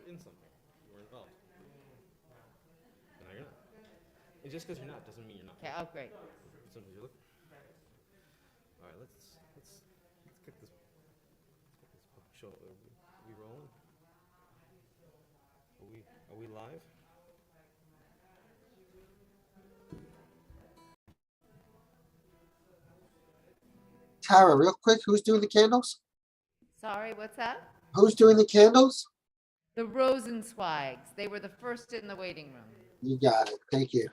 in something. You were involved. And now you're not. And just because you're not doesn't mean you're not. Okay. Oh, great. So you're looking. All right, let's get this show. Are we rolling? Are we live? Tara, real quick, who's doing the candles? Sorry, what's that? Who's doing the candles? The Rosenzweigs. They were the first in the waiting room. You got it. Thank you.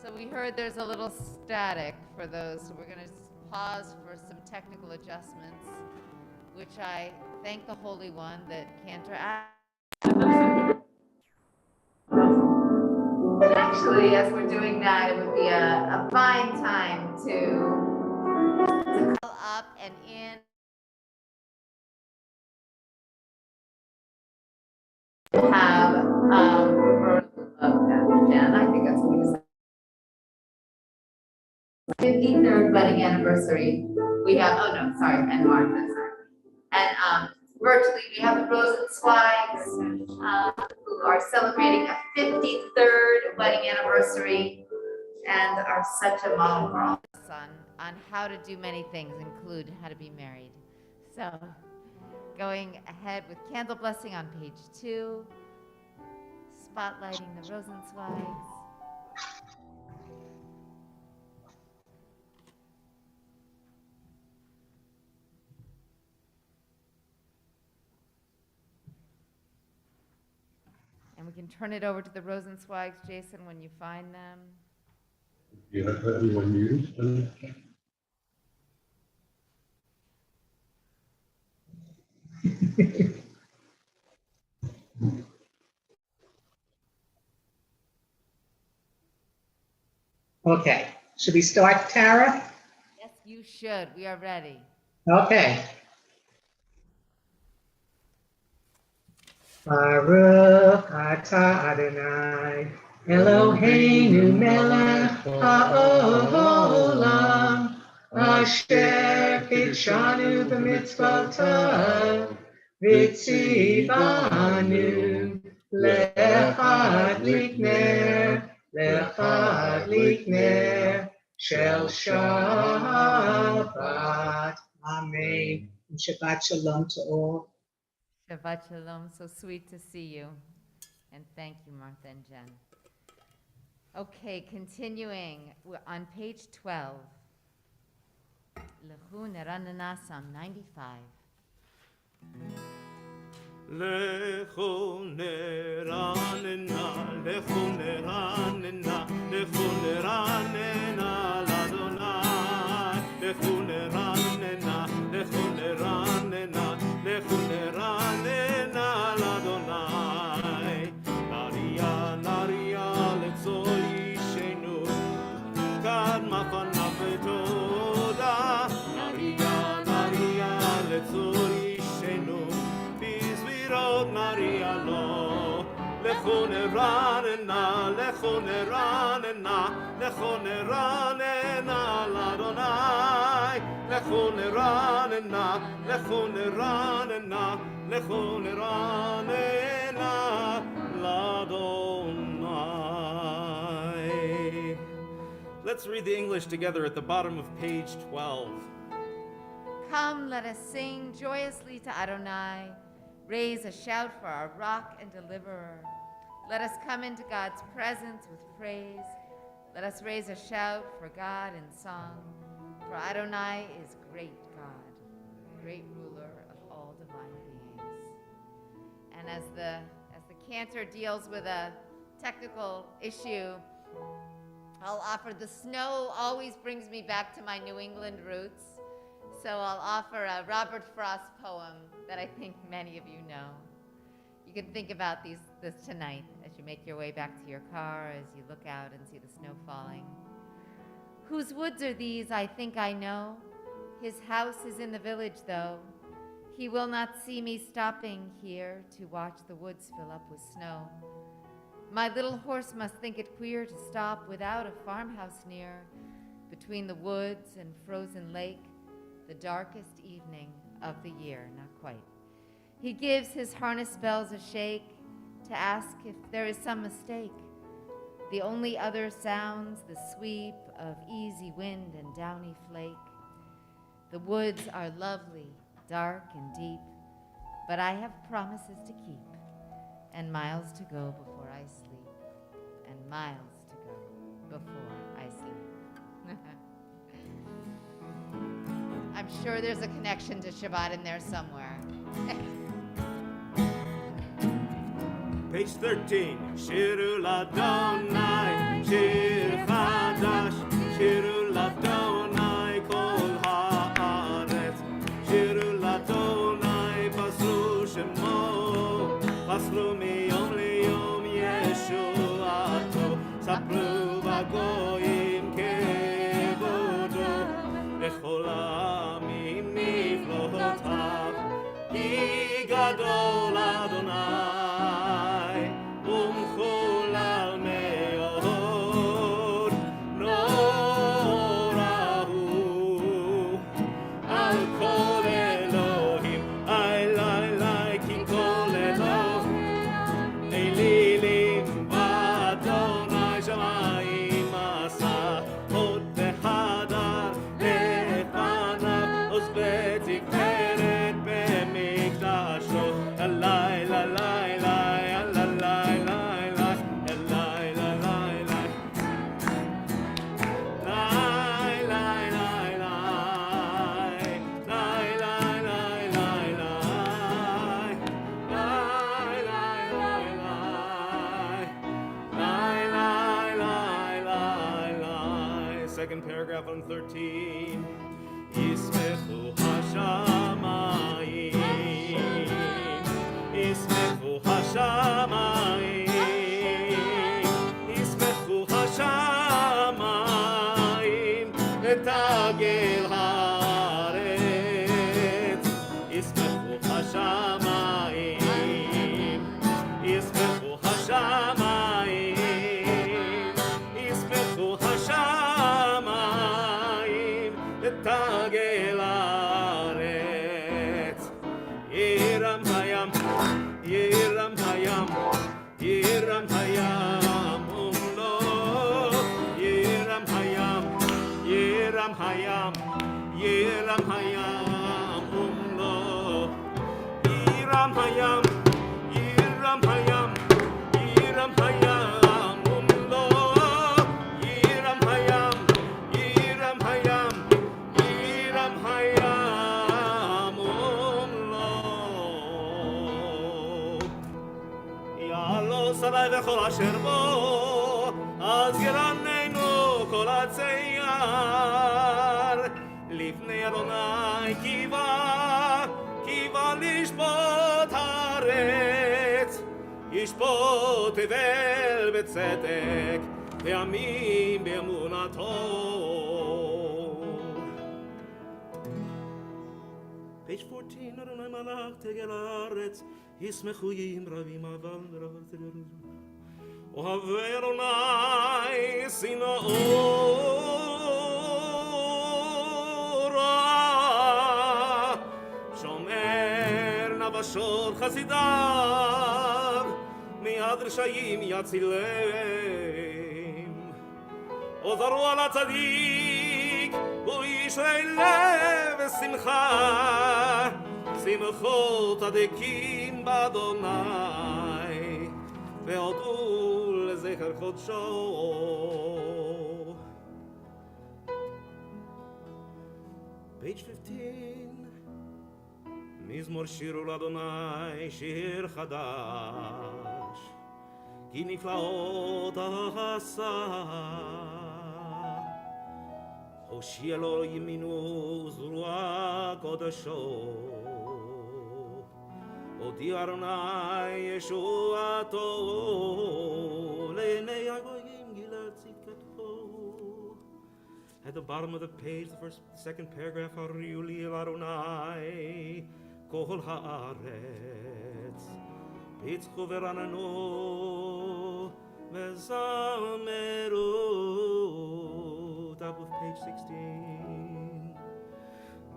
So we heard there's a little static for those, so we're going to pause for some technical adjustments, which I thank the Holy One that Cantor actually, as we're doing that, it would be a fine time to call up and in. Have Jen, I think that's what you said. 53rd wedding anniversary. We have, oh no, sorry, and Martha, sorry. And virtually we have the Rosenzweigs who are celebrating a 53rd wedding anniversary and are such a model for all of us on how to do many things, include how to be married. So going ahead with candle blessing on page 2. spotlighting the Rosenzweigs. And we can turn it over to the Rosenzweigs, Jason, when you find them. You have everyone muted? Okay, should we start, Tara? Yes, you should. We are ready. Okay. Baruch atah Adonai, Eloheinu melech haolam, asher kitshanu b'mitzvotav, v'tzivanu lehadlik ner shel Shabbat. Amen. And Shabbat shalom to all. Shabbat shalom. So sweet to see you. And thank you, Martha and Jen. Okay, continuing. We're on page 12. Lechu neranana, Psalm 95. Lechu neranena, lechu neranena, lechu neranena, l'Adonai. Lechu neranena, lechu neranena, lechu neranena, l'Adonai. Naria, naria, letzor yishenu, kad mafanav v'toda. Naria, naria, letzor yishenu, bizvirot naria lo. Lechu neranena, lechu neranena, lechu neranena, l'Adonai. Lechu neranena, lechu neranena, lechu neranena, l'Adonai. Let's read the English together at the bottom of page 12. Come, let us sing joyously to Adonai. Raise a shout for our rock and deliverer. Let us come into God's presence with praise. Let us raise a shout for God in song. For Adonai is great God, great ruler of all divine beings. And as the cantor deals with a technical issue, I'll offer, the snow always brings me back to my New England roots. So I'll offer a Robert Frost poem that I think many of you know. You can think about this tonight as you make your way back to your car, as you look out and see the snow falling. Whose woods are these? I think I know. His house is in the village, though. He will not see me stopping here to watch the woods fill up with snow. My little horse must think it queer to stop without a farmhouse near, between the woods and frozen lake, the darkest evening of the year, not quite. He gives his harness bells a shake to ask if there is some mistake. The only other sounds the sweep of easy wind and downy flake. The woods are lovely, dark and deep, but I have promises to keep, and miles to go before I sleep, and miles to go before I sleep. I'm sure there's a connection to Shabbat in there somewhere. Page 13. Shiru l'Adonai, shir chadash, shiru l'Adonai kol haaretz, shiru l'Adonai pasru shemo, pasru miyom liyom yeshuato, sapru v'goyim kevodo, lechol ha'amim miflotav, ki gadol Adonai. paragraph 113. Yismechu hashamayim, Yismechu hashamayim, Yismechu hashamayim, Etagel haaretz, Yismechu hashamayim, Yismechu hashamayim, Yismechu hashamayim, Etagel haaretz, Yiram hayam, Yiram hayam, Yiram hayam, umlo, Yiram hayam, Yiram hayam, Yiram hayam, umlo, Yiram hayam, Yiram hayam, Yiram hayam, umlo, Yiram hayam, Yiram hayam, Yiram hayam, umlo. יעלו שרי וכל אשר בו, אז ירננו כל הצייר. לפני אדוני קיווה לשפוט הארץ, ישפוט תבל בצדק, וימים באמונתו. Page 14, אדוני מלך תגל הארץ, ישמחו יים רבים אבל אוהבי אדוני שנאו רע, שומר נפשות חסידיו, מיד רשעים יצילם. עוזרו על הצדיק, הוא ישרי לב ושמחה, שמחו צדיקים באדוני, והודו לזכר קודשו. Page 15. מזמור שירו לאדוני שיר חדש, כי נפלאות עשה. הושיע לו ימינו זרוע קודשו, הודיע אדוני ישועתו, לעיני הגויים גילה צדקתו. At the bottom of the page, the second paragraph, הריעו לי אל אדוני כל הארץ, פיצחו ורננו וזמרו. Top of page 16.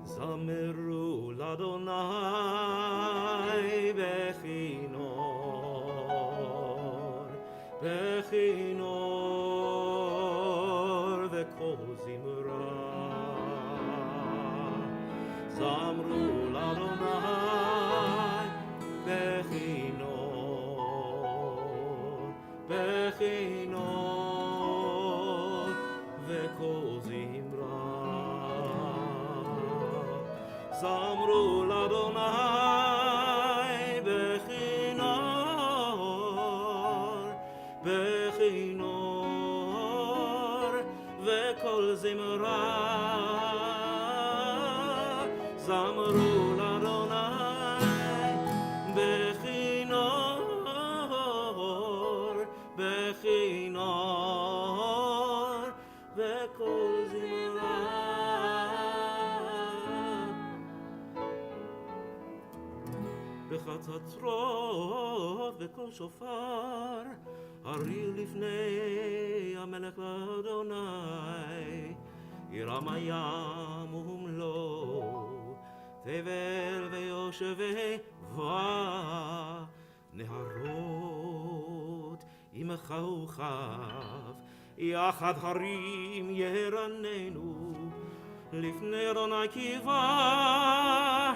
זמרו לאדוני בכינור, בכינור וכל זמרה. זמרו לאדוני בכינור, בכינור וכל זמרה. זמרו לאדוני בכינור, בכינור וכל זמרה. זמרו לאדוני בכינור, בכינור וכל זמרה. בחצוצרות וכל שופר הריעו לפני המלך לאדוני. ירם הים ומלואו, תבל ויושבי נהרות עמך וכף, יחד הרים ירננו. לפני אדוני קיווה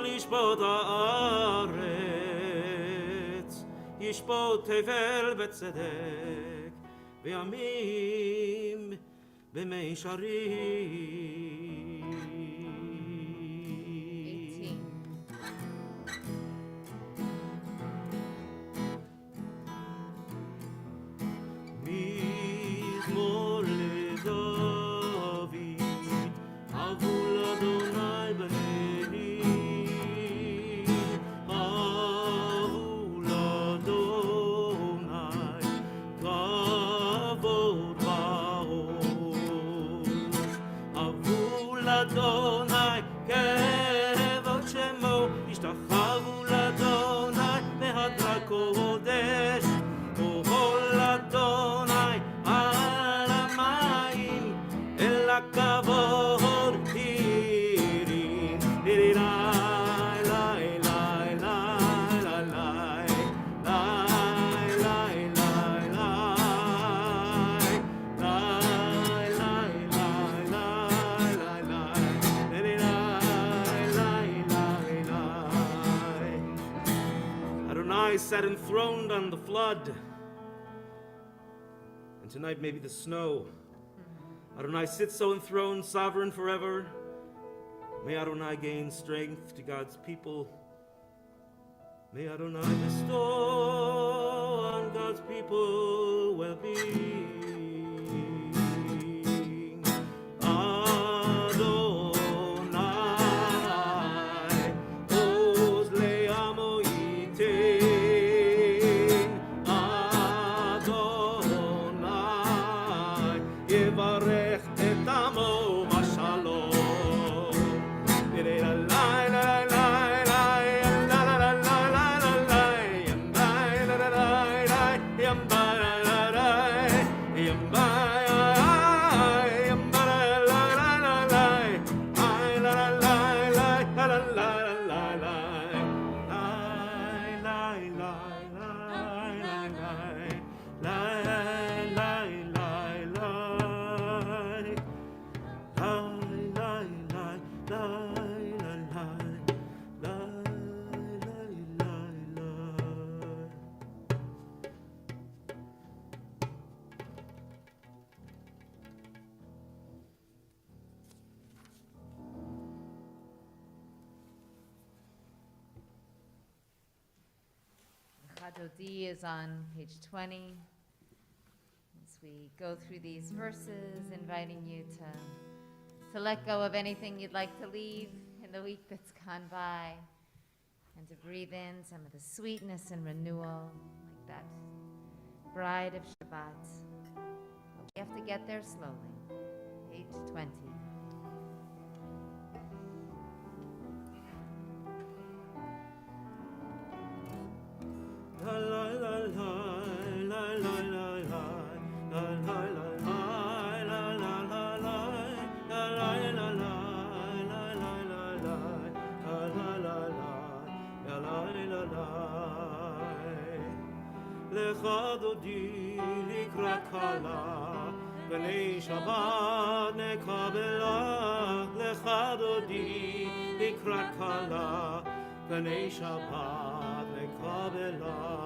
לשפוט הארץ, ישפוט תבל בצדק, וימים במישרים. 18. מזמור לדוד Adonai sat enthroned on the flood, and tonight maybe the snow. Adonai sits so enthroned, sovereign forever. May Adonai gain strength to God's people. May Adonai bestow on God's people well-being. Adonai, oz le'amo yitin. Adonai, yevarech et amo bashalom. D is on page 20. As we go through these verses, inviting you to let go of anything you'd like to leave in the week that's gone by, and to breathe in some of the sweetness and renewal, like that bride of Shabbat. But we have to get there slowly. Page 20. לך דודי לקראת כלה, בני שבת נקבלה. לך דודי לקראת כלה, בני שבת נקבלה.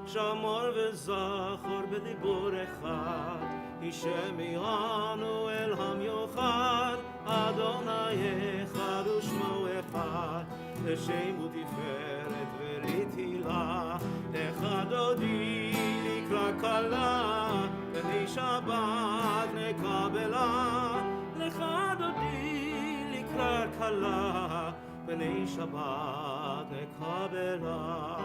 שמור וזכור בדיבור אחד, הישמענו אל המיוחד. אדוני אחד ושמו אחד, לשם ותפארת ותהילה. לך דודי לקראת כלה, בני שבת נקבלה. לך דודי לקראת כלה, בני שבת נקבלה.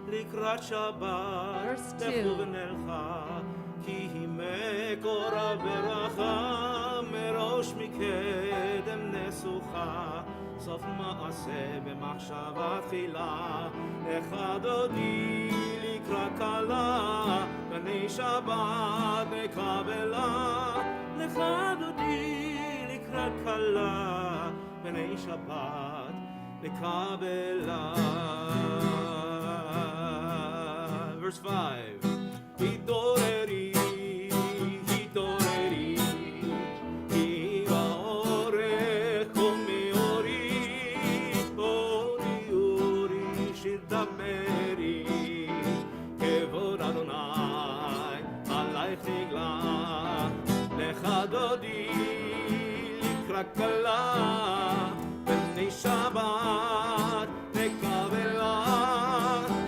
לקראת שבת לכו ונלכה, כי היא מקורה ברכה. מראש מקדם נסוכה, סוף מעשה במחשבה תחילה. לך דודי לקראת כלה, בני שבת נקבלה. לך דודי לקראת כלה, בני שבת נקבלה. Verse 5. התעוררי, התעוררי, כי באורך ומאורי. אורי, אורי, שיר דברי, כבוד אדוני עלייך נגלה. לך דודי לקראת כלה, בני שבת נקבלה.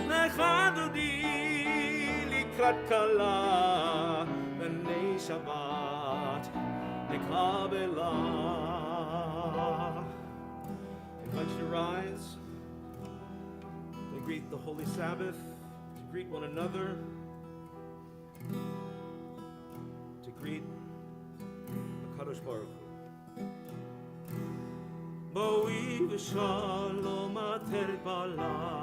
לך דודי לקראת כלה, בני שבת נקבלה. Invite you to rise and greet the Holy Sabbath, to greet one another, to greet the Kadosh Baruch Hu. בואי ושלום עטרת בעלה,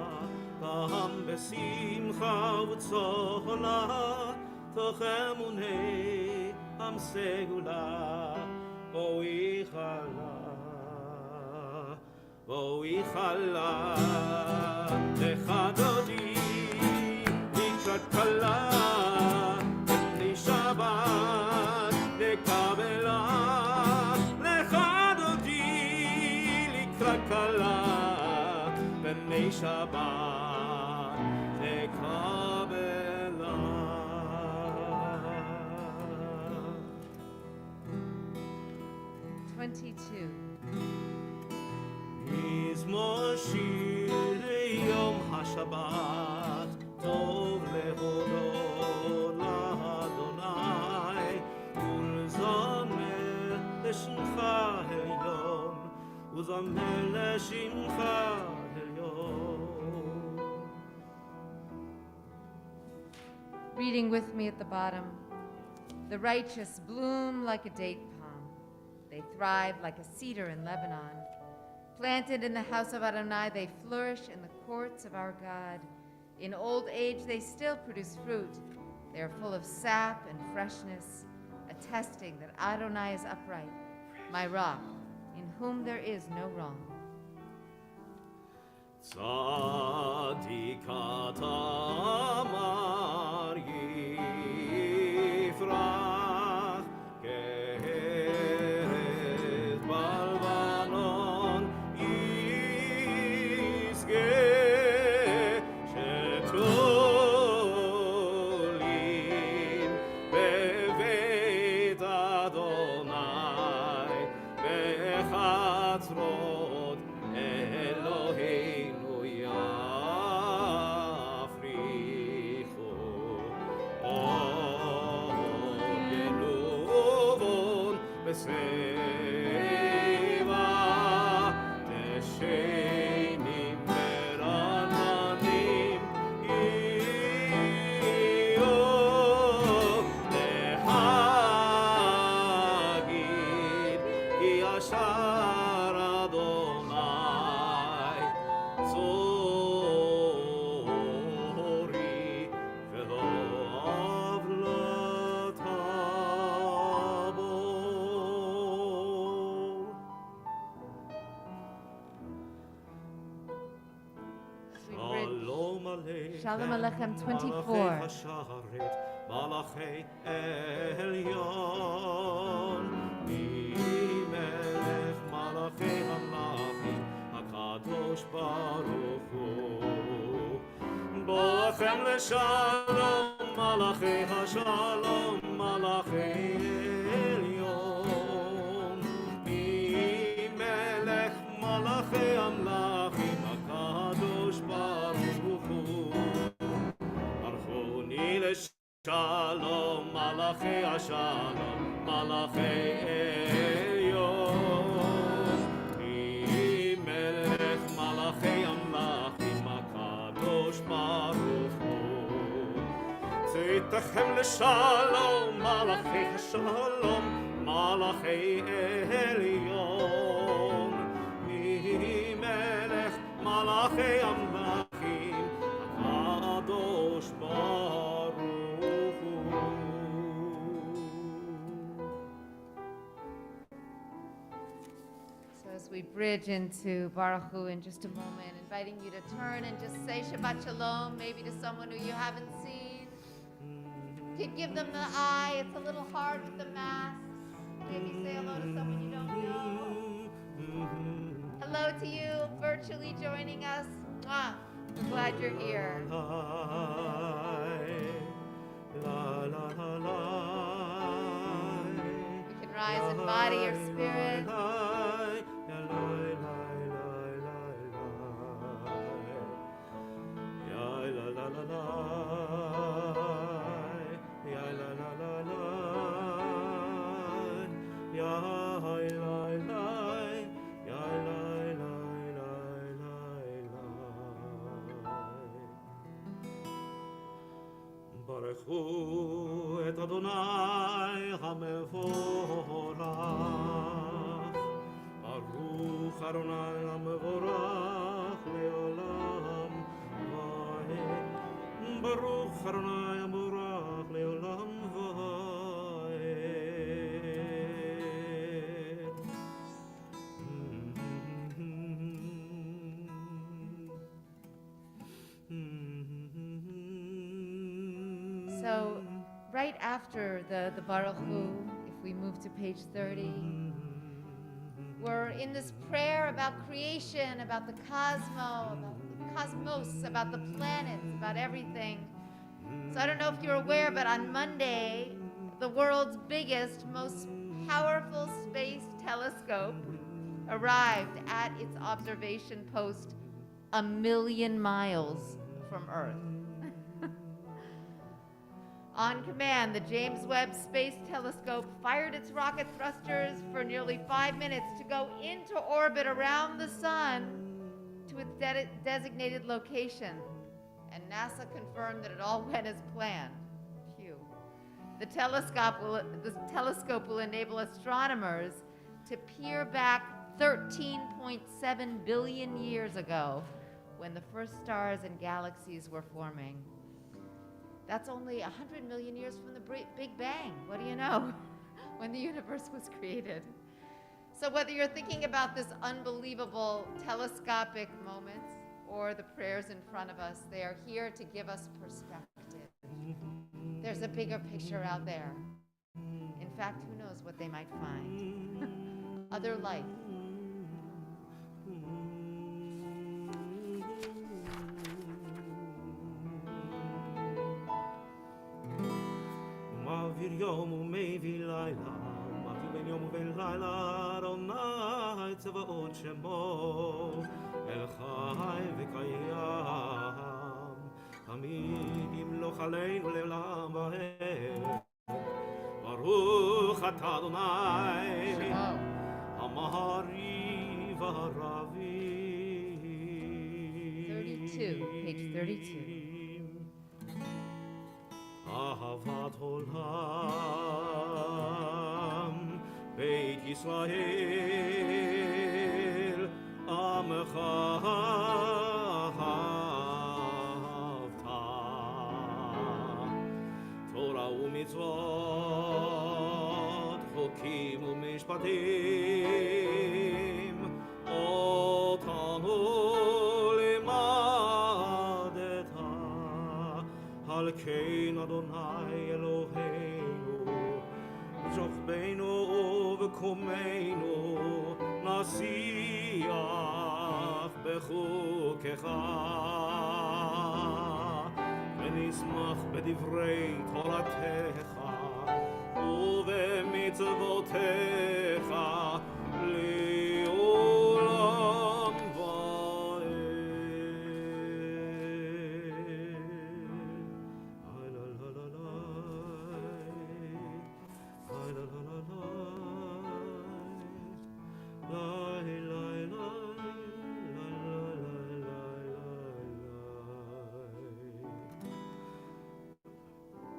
גם בשמחה וצהלה, תוך אמוני עם סגולה, בואי חלה, בואי חלה, לך דודי, לקראת כלה, בני שבת, לקבלה, לך דודי, לקראת כלה, בני שבת, לקבלה. 22. מזמור שיר ליום השבת, טוב להודות לאדוני, ולזמר לשמך העליון, וזמר לשמך העליון. Reading with me at the bottom. The righteous bloom like a date palm. They thrive like a cedar in Lebanon. Planted in the house of Adonai, they flourish in the courts of our God. In old age, they still produce fruit. They are full of sap and freshness, attesting that Adonai is upright, my rock, in whom there is no wrong. צדיקת אמר יפרח כארז בלבנון ישגה שתולים בבית אדוני בחצרות אלוהינו יפריחו אור ינובון בשיבה תשנים ברעננים יהיו להגיד כי ישר אדוני צורי ולא עוולתה בו. שלום עליכם, Shalom Aleichem, 24. מלאכי השרת, מלאכי עליון, ממלך מלאכי המלאכים, הקדוש ברוך הוא. בואכם לשלום, מלאכי השלום, מלאכי עליון, ממלך מלאכי המלאכים, הקדוש ברוך הוא. ברכוני לשלום, מלאכי השלום, מלאכי עליון, ממלך מלאכי המלאכים, הקדוש ברוך הוא. צאתכם לשלום, מלאכי השלום, מלאכי עליון, ממלך מלאכי המלאכים, הקדוש ברוך הוא. So as we bridge into Baruch Hu in just a moment, inviting you to turn and just say Shabbat Shalom, maybe to someone who you haven't seen. You could give them the eye. It's a little hard with the mask. Maybe say hello to someone you don't know. Hello to you, virtually joining us. Mwah. We're glad you're here. You can rise in body or spirit. ברכו את אדוני המבורך, ברוך אדוני המבורך לעולם ועד, ברוך אדוני המבורך לעולם ועד. after the Baruch Hu, if we move to page 30, we're in this prayer about creation, about the cosmos, about the planets, about everything. So I don't know if you're aware, but on Monday, the world's biggest, most powerful space telescope arrived at its observation post 1,000,000 miles from Earth. On command, the James Webb Space Telescope fired its rocket thrusters for nearly 5 minutes to go into orbit around the sun to its designated location. And NASA confirmed that it all went as planned. Phew. The telescope will enable astronomers to peer back 13.7 billion years ago when the first stars and galaxies were forming. That's only 100 million years from the Big Bang. What do you know? When the universe was created. So whether you're thinking about this unbelievable telescopic moment or the prayers in front of us, they are here to give us perspective. There's a bigger picture out there. In fact, who knows what they might find? Other life. מעביר יום ומביא לילה, מעביר בין יום ובין לילה, אדוני צבאות שמו, אל חי וקיים, תמיד ימלוך עלינו לעולם ועד. ברוך אתה אדוני, המעריב הרבי. 32, page 32. אהבת עולם, בית ישראל, עמך אהבת. תורה ומצוות, חוקים ומשפטים, אותנו לימדת. על כן אדוני אלוהינו, שוכבנו וקומנו, נשיח בחוקך, ונשמח בדברי תורתך ובמצוותיך לעולם ועד.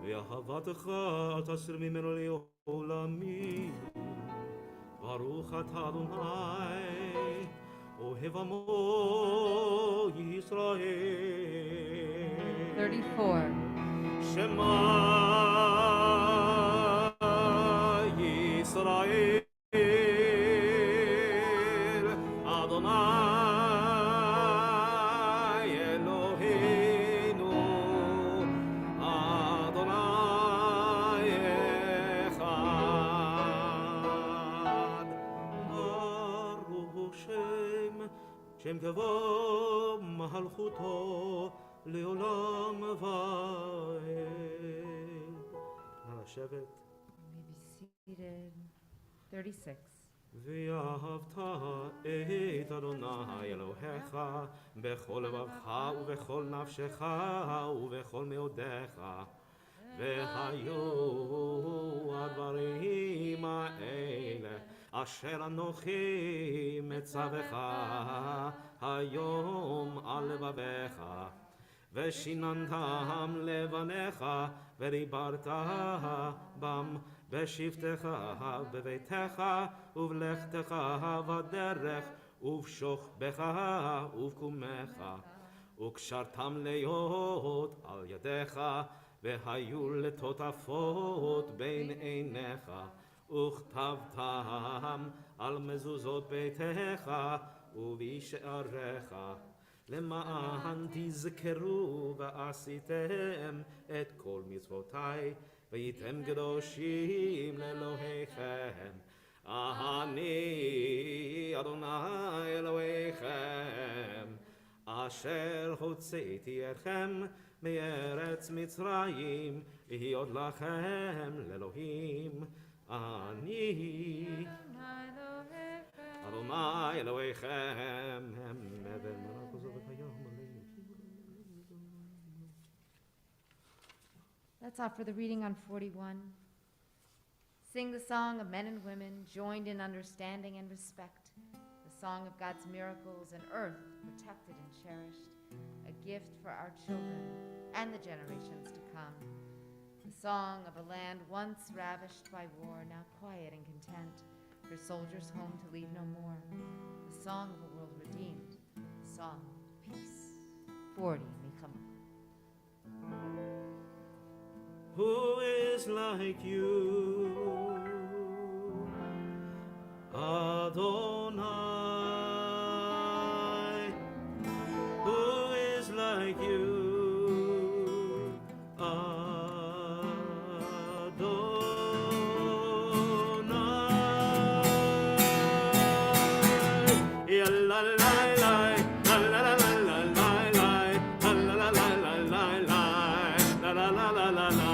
ואהבתך אל תסר ממנו לעולמים. ברוך אתה אדוני, אוהב עמו ישראל. 34. שמע ישראל, אדוני אלוהינו, אדוני אחד. ברוך שם כבוד מלכותו לעולם ועד. נא לשבת. Maybe seated. 36. ואהבת את אדוני אלוהיך בכל לבבך ובכל נפשך ובכל מאודיך. והיו הדברים האלה אשר אנוכי מצווך היום על לבביך, ושיננתם לבניך ודיברת בם בשבתך בביתך ובלכתך בדרך ובשוכבך ובקומך, וקשרתם להיות על ידיך, והיו לטוטפות בין עיניך, וכתבתם על מזוזות ביתך ובשעריך, למען תזכרו ועשיתם את כל מצוותי והייתם קדושים לאלוהיכם. אני אדוני אלוהיכם, אשר הוצאתי אתכם מארץ מצרים, להיות לכם לאלוהים. אני אדוני אלוהיכם. Let's offer the reading on 41. Sing the song of men and women joined in understanding and respect, the song of God's miracles and earth protected and cherished, a gift for our children and the generations to come, the song of a land once ravished by war, now quiet and content, her soldiers home to leave no more, the song of a world redeemed, the song of peace. 40, Milchama. Who is like you, Adonai? Who is like you, Adonai? Ya la la la, la la la la la la, la la la la la la, la la la la la la.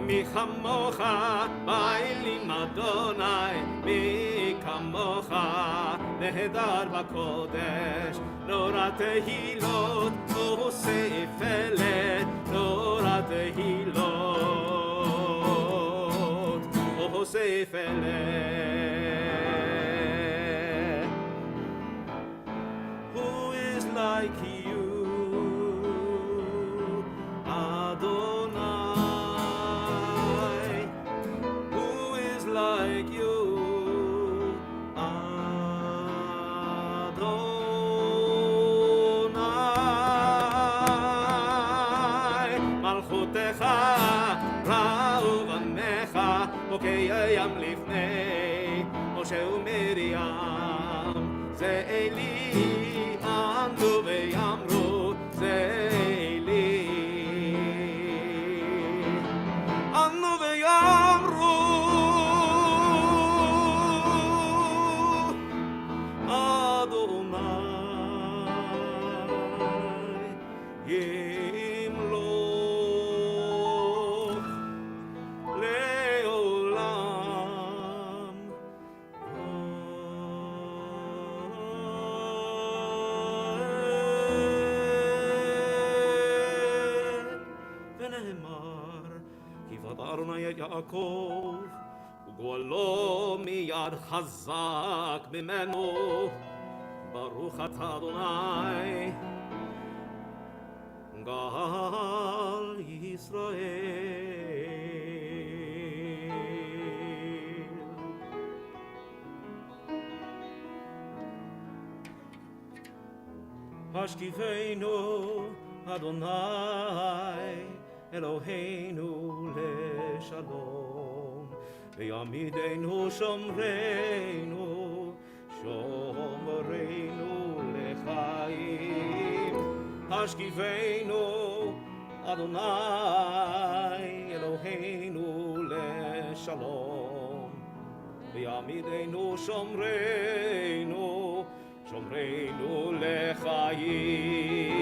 מי כמוך באלים אדוני, מי כמוך נהדר בקודש, נורא תהילות ועושה פלא, נורא תהילות ועושה פלא. Who is like you, Adonai? Who is like you, Adonai? מלכותך ראו בניך, בוקי ים לפני משה ומרים. זה אלי עמדו ויאמרו, זה אלי עמדו ויאמרו, אדוני ימלוך לעולם. ונאמר, כי פטרנו את יעקב, וגואלו מיד חזק ממנו. ברוך אתה אדוני, גאל ישראל. השקיפנו אדוני אלוהינו לשלום, ויעמידנו שומרנו, שומרנו לחיים. השקיפנו אדוני אלוהינו לשלום, ויעמידנו שומרנו, שומרנו לחיים.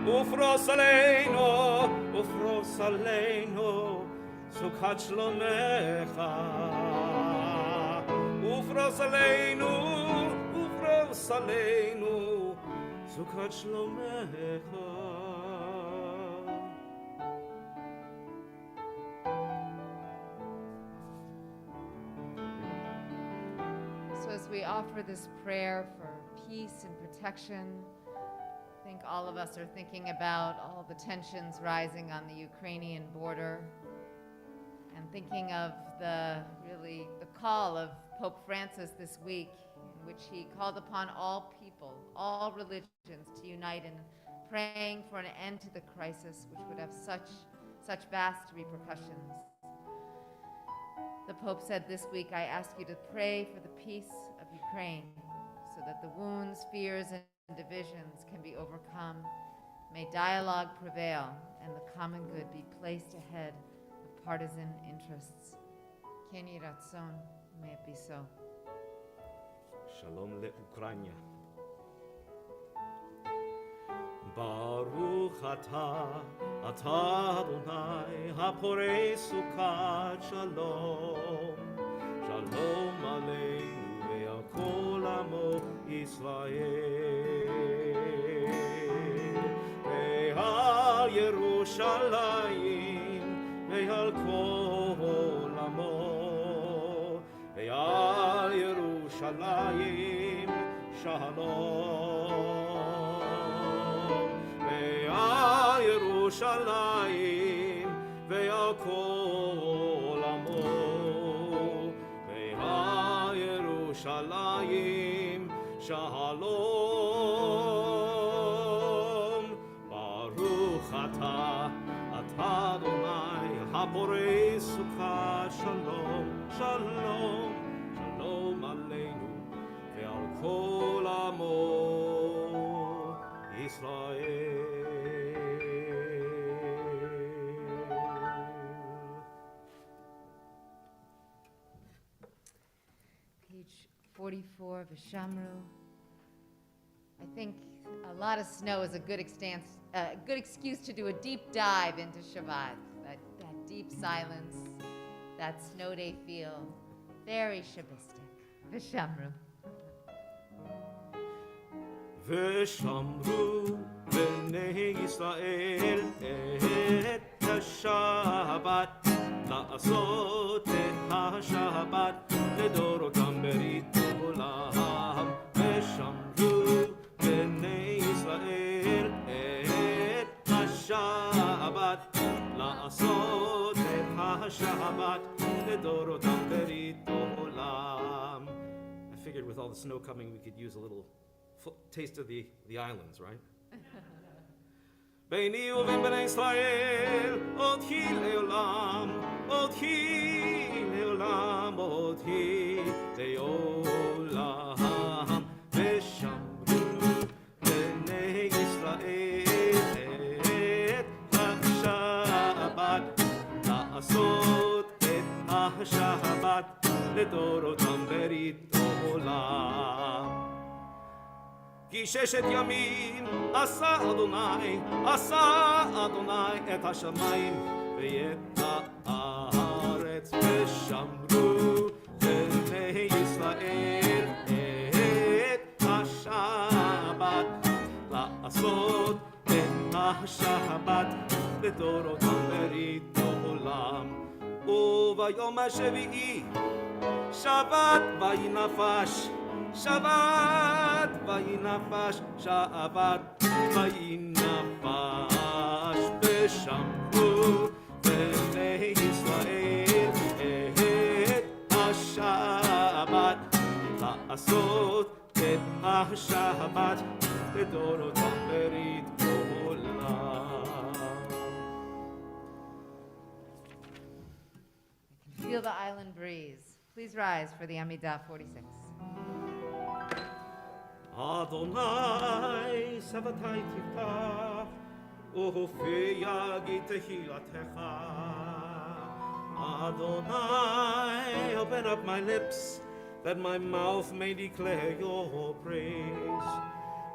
ופרוס עלינו סוכת שלומך. ופרוס עלינו סוכת שלומך. So as we offer this prayer for peace and protection, I think all of us are thinking about all the tensions rising on the Ukrainian border and thinking of the call of Pope Francis this week, in which he called upon all people, all religions to unite in praying for an end to the crisis, which would have such vast repercussions. The Pope said this week, I ask you to pray for the peace of Ukraine so that the wounds, fears, and divisions can be overcome. May dialogue prevail and the common good be placed ahead of partisan interests. Keni Ratzon, may it be so. Shalom leUkraina. Baruch atah Adonai haporei sukkot shalom. Shalom aleinu ve'al kol amo Yisrael. Ve'al Yerushalayim ve'al kol amo. Ve'al Yerushalayim shalom. Ve'al Yerushalayim ve'al kol amo. Ve'al Yerushalayim shalom. Baruch atah Adonai haporei sukkot shalom. Shalom, shalom aleinu ve'al kol amo Yisrael. Page 44, Vishamru. I think a lot of snow is a good excuse to do a deep dive into Shabbat. That deep silence, that snow day feel, very Shabbistic. Vishamru. ושמרו בני ישראל את השבת, לעשות את השבת לדורותם ברית עולם. ושמרו בני ישראל את השבת, לעשות את השבת לדורותם ברית עולם. I figured with all the snow coming we could use a little taste of the islands, right? ביני ובין בני ישראל עוד היא לעולם, עוד היא לעולם, עוד היא לעולם. ושמרו בני ישראל את השבת, לעשות את השבת לדורותם ברית עולם. כי ששת ימים עשה אדוני את השמיים ואת הארץ. ושמרו בני ישראל את השבת, לעשות את השבת לדורותם ברית עולם. וביום השביעי שבת וינפש, שבת וינפש, שבת וינפש. ושמרו בני ישראל את השבת, לעשות את השבת לדורותם ברית עולם. Feel the island breeze. Please rise for the Amidah 46. אדוני שבתי תפתח והופיע גיד תהילתך. Adonai, open up my lips that my mouth may declare your praise.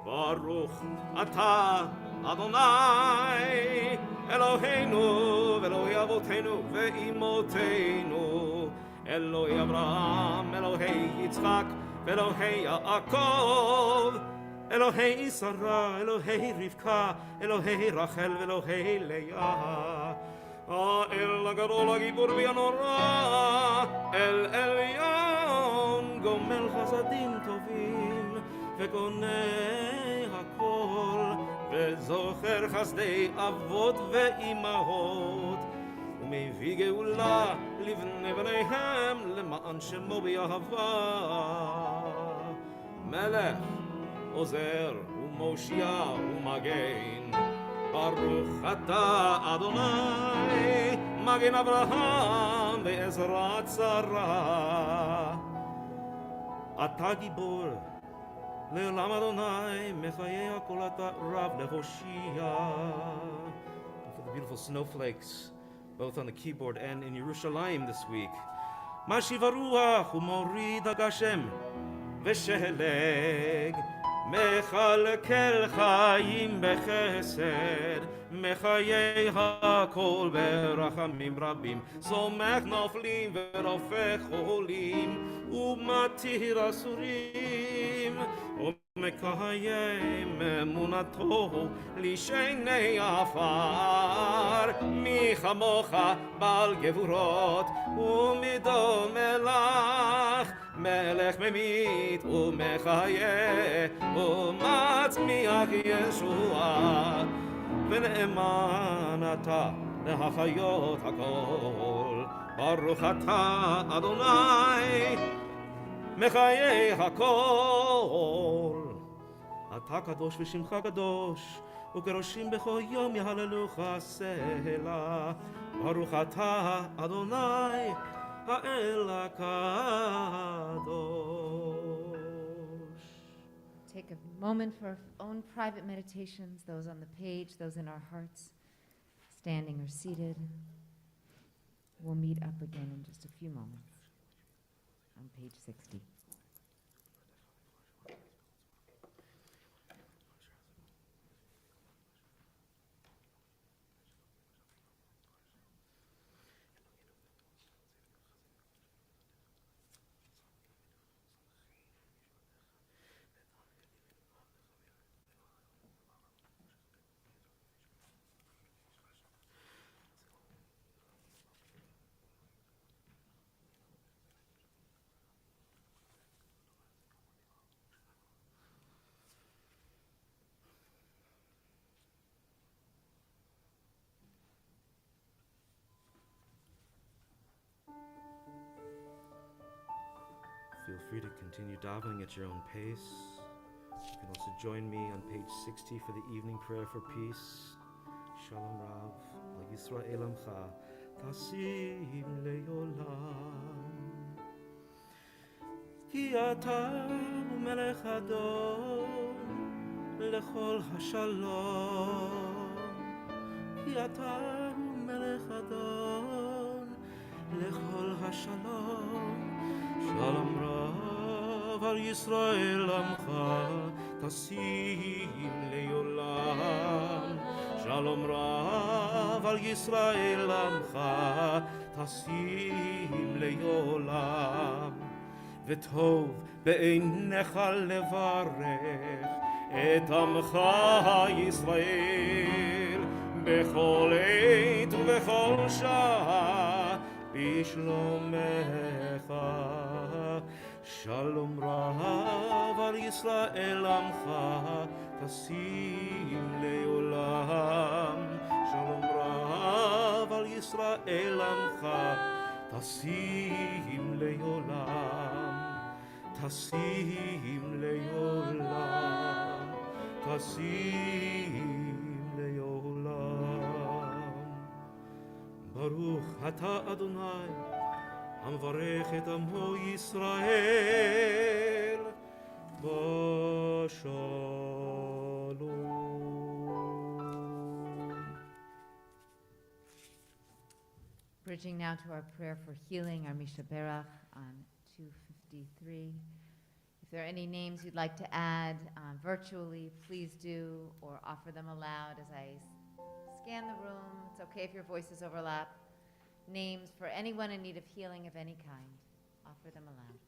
Baruch atah Adonai Eloheinu ve'Elokei Avotenu ve'imotenu, Elokei Avraham, Elokei Yitzchak, Elokei Yaakov, Elokei Sarah, Elokei Rivka, Elokei Rachel, Elokei Leah. האל הגדול הגיבור והנורא, אל עליון גומל חסדים טובים וקונה הכל, וזוכר חסדי אבות ואימהות, ומביא גאולה לבני בניהם למען שמו באהבה. מלך, עוזר ומושיע ומגן, ברוך אתה אדוני מגן אברהם ועזרת שרה. אתה גיבור, לעולם אדוני, מחיי הכל אתה רב להושיע. And for the beautiful snowflakes, both on the keyboard and in Yerushalayim this week. משיב הרוח ומוריד הגשם ושלג, מחלקל חיים בחסד, מחיי הכל ברחמים רבים, סומך נופלים ורופא חולים, ומתיר אסורים, ומקיים אמונתו לשני עפר. מי כמוך בעל גבורות ומדום מלך, מלך ממית ומחיה ומצמיח ישועה. ונאמן אתה להחיות הכל, ברוך אתה אדוני מחיי הכל. אתה קדוש ושמך קדוש, וקדושים בכל יום יהללוך סלה. ברוך אתה אדוני האל הקדוש. Take a moment for our own private meditations, those on the page, those in our hearts, standing or seated. We'll meet up again in just a few moments on page 60. Feel free to continue davening at your own pace. You can also join me on page 60 for the evening prayer for peace. Shalom Rav, Yisrael Amcha, Tasim Leolam. Ki ata hu melech adon lechol hashalom. Ki ata hu melech adon lechol hashalom. Shalom Rav al Yisrael Amcha, Tasim Leolam. Shalom Rav al Yisrael Amcha, Tasim Leolam. וטוב בעיניך לברך את עמך ישראל בכל עת ובכל שעה בשלומך. שלום רב על ישראל עמך, תשים לעולם. שלום רב על ישראל עמך, תשים לעולם. תשים לעולם. תשים לעולם. ברוך אתה אדוני המברך את עמו ישראל בשלום. Bridging now to our prayer for healing, our Misha Berach on 253. If there are any names you'd like to add virtually, please do, or offer them aloud as I scan the room. It's okay if your voices overlap. Names for anyone in need of healing of any kind. Offer them aloud.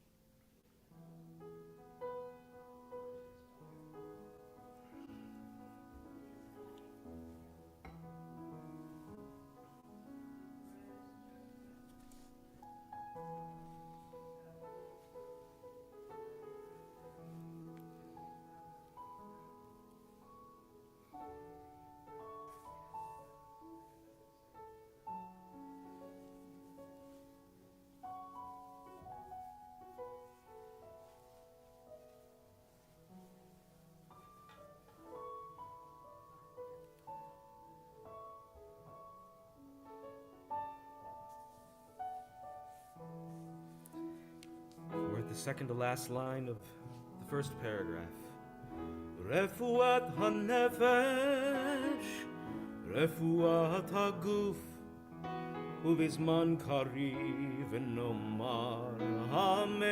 second to last line of the first paragraph. Refuat hanefesh, refuat haguf, ובזמן קריב ונאמר אמן.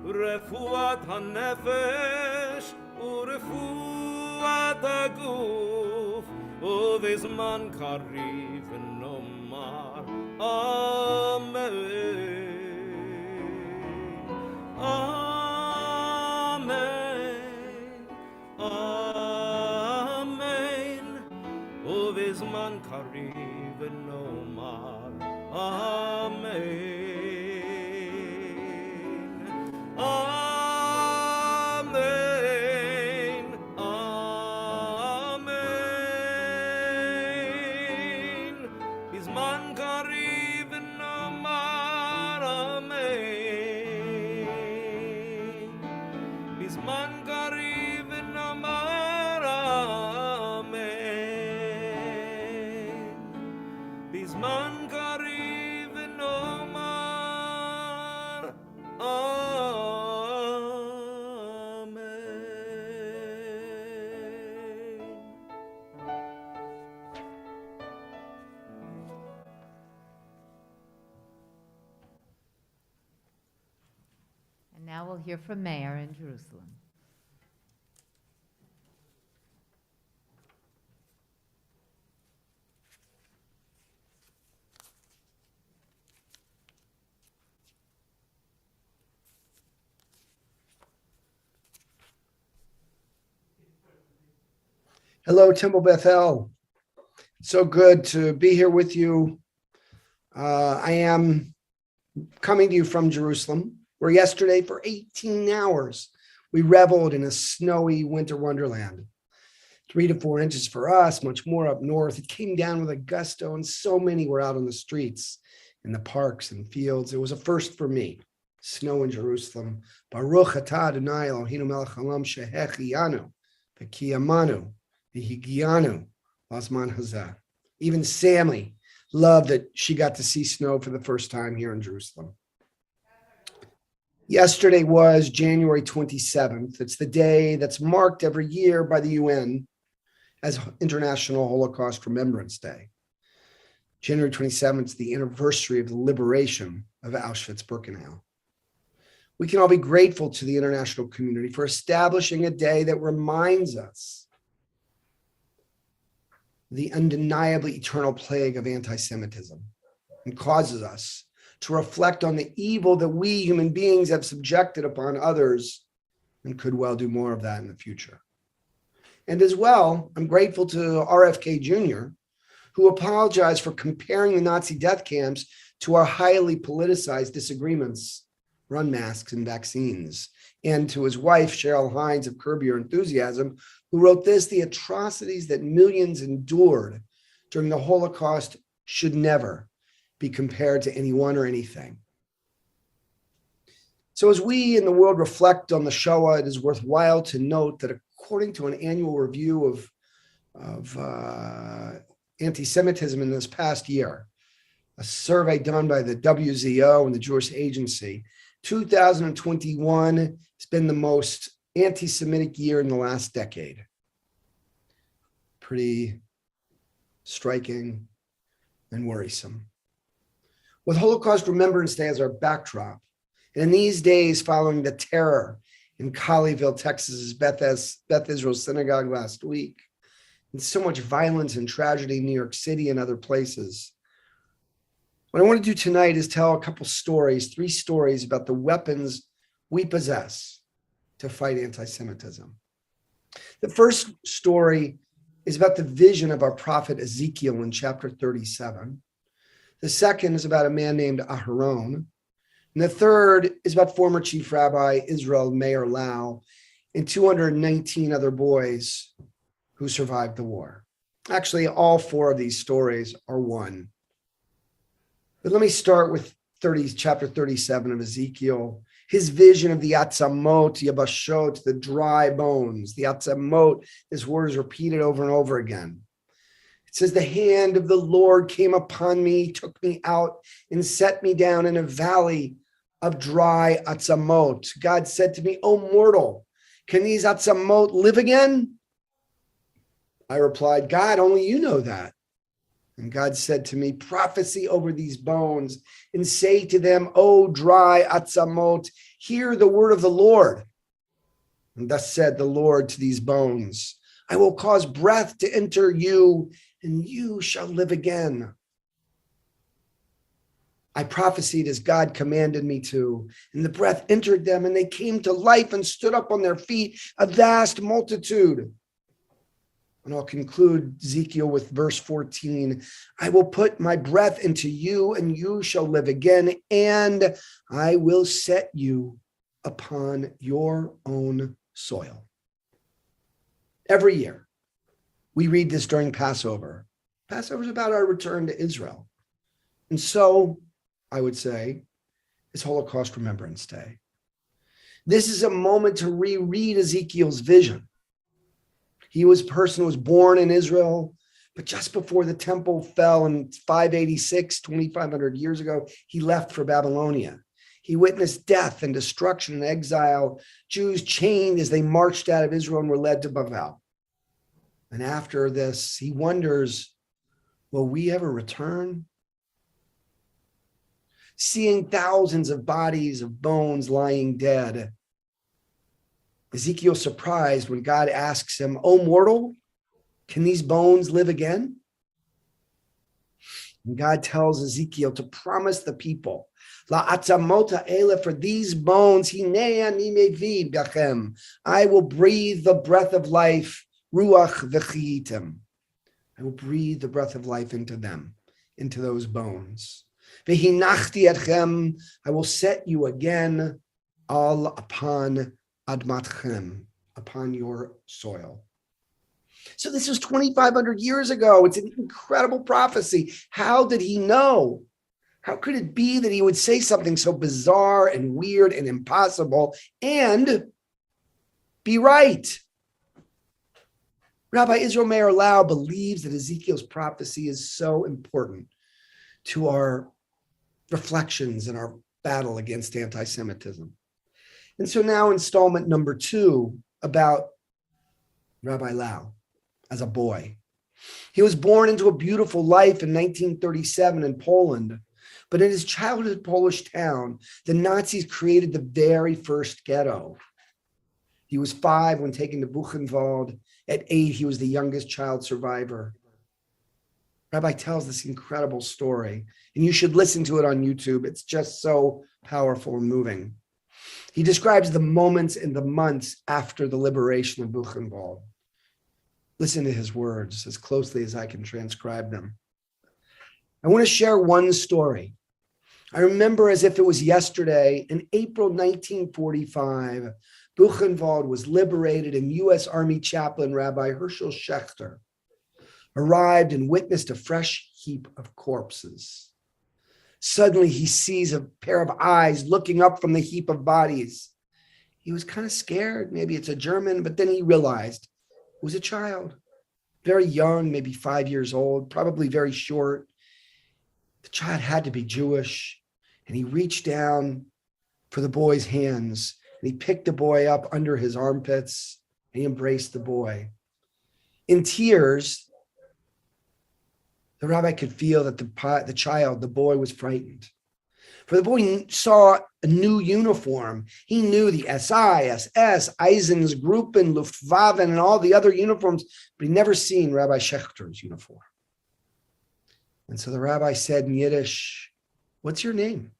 רפואת הנפש ורפואת הגוף, ובזמן קריב ונאמר אמן. ובזמן קריב ונאמר אמן. אמן. אמן. בזמן קריב ונאמר אמן. בזמן קריב ונאמר אמן. בזמן קריב ונאמר אמן. And now we'll hear from Mayor in Jerusalem. Hello, Temple Beth-El. So good to be here with you. I am coming to you from Jerusalem, where yesterday for 18 hours, we reveled in a snowy winter wonderland. 3 to 4 inches for us, much more up north. It came down with a gusto, and so many were out on the streets, in the parks and fields. It was a first for me. Snow in Jerusalem. Baruch atah Adonai Eloheinu melech haolam shehechianu v'kiyamanu v'higianu lazman hazeh. Even Sammy loved that she got to see snow for the first time here in Jerusalem. Yesterday was January 27th. It's the day that's marked every year by the UN as International Holocaust Remembrance Day. January 27th is the anniversary of the liberation of Auschwitz-Birkenau. We can all be grateful to the international community for establishing a day that reminds us the undeniably eternal plague of anti-Semitism and causes us to reflect on the evil that we human beings have subjected upon others and could well do more of that in the future. And as well, I'm grateful to RFK Jr., who apologized for comparing the Nazi death camps to our highly politicized disagreements, run masks and vaccines, and to his wife, Cheryl Hines of Curb Your Enthusiasm, who wrote this: the atrocities that millions endured during the Holocaust should never be compared to anyone or anything. So as we in the world reflect on the Shoah, it is worthwhile to note that according to an annual review of anti-Semitism in this past year, a survey done by the WZO and the Jewish Agency, 2021 has been the most anti-Semitic year in the last decade. Pretty striking and worrisome. With Holocaust Remembrance Day as our backdrop, and in these days following the terror in Colleyville, Texas's Beth Israel Synagogue last week, and so much violence and tragedy in New York City and other places, what I want to do tonight is tell a couple stories, 3 stories about the weapons we possess to fight anti-Semitism. The first story is about the vision of our prophet Ezekiel in chapter 37. The second is about a man named Aharon. And the third is about former Chief Rabbi Israel Meir Lau and 219 other boys who survived the war. Actually, all 4 of these stories are one. But let me start with chapter 37 of Ezekiel. His vision of the Atzamot, Yabashot, the dry bones. The Atzamot, this word is repeated over and over again. It says, the hand of the Lord came upon me, took me out and set me down in a valley of dry atzamot. God said to me, "O mortal, can these atzamot live again?" I replied, "God, only you know that." And God said to me, "Prophesy over these bones and say to them, O dry atzamot, hear the word of the Lord." And thus said the Lord to these bones, "I will cause breath to enter you, and you shall live again." I prophesied as God commanded me to, and the breath entered them, and they came to life and stood up on their feet, a vast multitude. And I'll conclude Ezekiel with verse 14. I will put my breath into you, and you shall live again, and I will set you upon your own soil. Every year, we read this during Passover. Passover is about our return to Israel. And so, I would say, is Holocaust Remembrance Day. This is a moment to reread Ezekiel's vision. He was a person who was born in Israel, but just before the temple fell in 586, 2,500 years ago, he left for Babylonia. He witnessed death and destruction and exile, Jews chained as they marched out of Israel and were led to Beth-El. And after this, he wonders, will we ever return? Seeing thousands of bodies of bones lying dead, Ezekiel's surprised when God asks him, "O mortal, can these bones live again?" And God tells Ezekiel to promise the people, "La'atzamot ha'ele, for these bones, hinei ani mevi b'chem, I will breathe the breath of life, ruach v'chiitim. I will breathe the breath of life into them, into those bones. V'hinachti etchem, I will set you again, all upon admatchem, upon your soil." So this was 2,500 years ago. It's an incredible prophecy. How did he know? How could it be that he would say something so bizarre and weird and impossible and be right? Rabbi Israel Meir Lau believes that Ezekiel's prophecy is so important to our reflections in our battle against anti-Semitism. And so now installment number 2 about Rabbi Lau as a boy. He was born into a beautiful life in 1937 in Poland, but in his childhood Polish town, the Nazis created the very first ghetto. He was 5 when taken to Buchenwald. At 8, he was the youngest child survivor. Rabbi tells this incredible story, and you should listen to it on YouTube. It's just so powerful and moving. He describes the moments and the months after the liberation of Buchenwald. Listen to his words as closely as I can transcribe them. I want to share one story. I remember as if it was yesterday, in April 1945, Buchenwald was liberated, and U.S. Army chaplain Rabbi Herschel Schechter arrived and witnessed a fresh heap of corpses. Suddenly, he sees a pair of eyes looking up from the heap of bodies. He was kind of scared. Maybe it's a German, but then he realized it was a child, very young, maybe 5 years old, probably very short. The child had to be Jewish, and he reached down for the boy's hands, and he picked the boy up under his armpits, and he embraced the boy. In tears, the rabbi could feel that the boy was frightened. For the boy saw a new uniform. He knew the SI, SS, Eisensgruppen, Luftwaffe, and all the other uniforms, but he'd never seen Rabbi Schechter's uniform. And so the rabbi said in Yiddish, "What's your name?"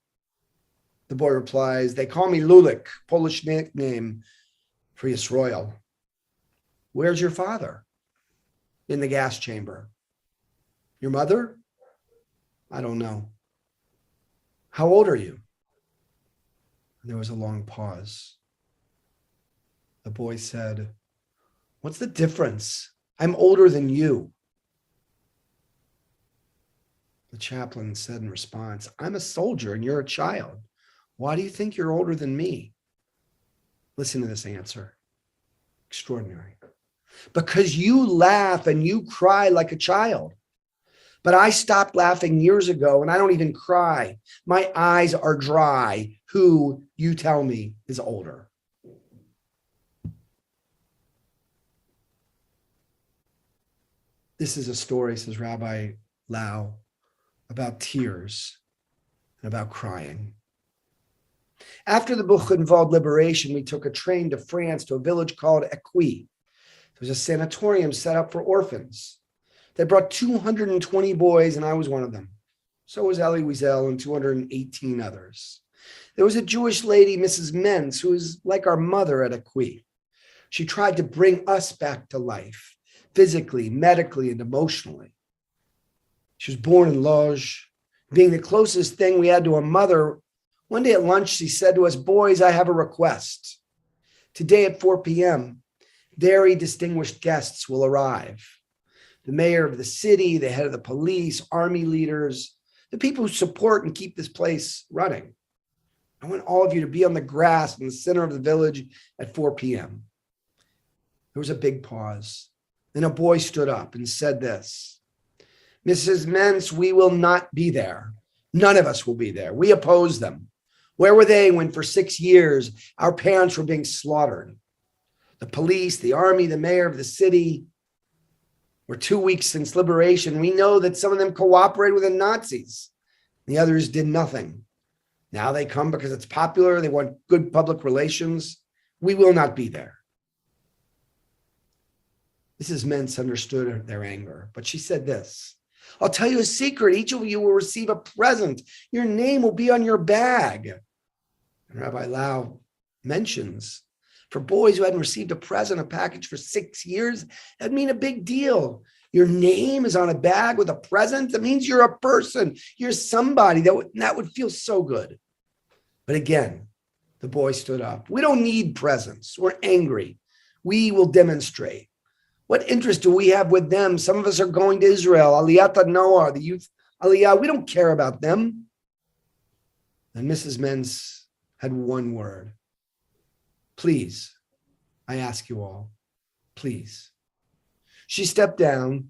The boy replies, "They call me Lulik, Polish nickname for Yisroel." "Where's your father?" "In the gas chamber." "Your mother?" "I don't know." "How old are you?" There was a long pause. The boy said, "What's the difference? I'm older than you." The chaplain said in response, "I'm a soldier and you're a child. Why do you think you're older than me?" Listen to this answer. Extraordinary. "Because you laugh and you cry like a child. But I stopped laughing years ago, and I don't even cry. My eyes are dry. Who, you tell me, is older? This is a story, says Rabbi Lau, about tears and about crying. After the Buchenwald liberation, we took a train to France to a village called Écuy. It was a sanatorium set up for orphans. They brought 220 boys, and I was one of them. So was Elie Wiesel and 218 others. There was a Jewish lady, Mrs. Menz, who was like our mother at Écuy. She tried to bring us back to life, physically, medically, and emotionally. She was born in Lodz. Being the closest thing we had to a mother, one day at lunch, she said to us, "Boys, I have a request. Today at 4 p.m., very distinguished guests will arrive. The mayor of the city, the head of the police, army leaders, the people who support and keep this place running. I want all of you to be on the grass in the center of the village at 4 p.m. There was a big pause. Then a boy stood up and said this, "Mrs. Mentz, we will not be there. None of us will be there. We oppose them. Where were they when for 6 years our parents were being slaughtered? The police, the army, the mayor of the city. We're 2 weeks since liberation. We know that some of them cooperated with the Nazis. The others did nothing. Now they come because it's popular. They want good public relations. We will not be there." Mrs. Mentz understood their anger, but she said this, "I'll tell you a secret. Each of you will receive a present. Your name will be on your bag." And Rabbi Lau mentions, for boys who hadn't received a present, a package for 6 years, that'd mean a big deal. Your name is on a bag with a present. That means you're a person. You're somebody. That would feel so good. But again, the boy stood up. "We don't need presents. We're angry. We will demonstrate. What interest do we have with them? Some of us are going to Israel, Aliyat Noah, the youth Aliyah. We don't care about them." And Mrs. Mentz had one word. "Please, I ask you all, please." She stepped down.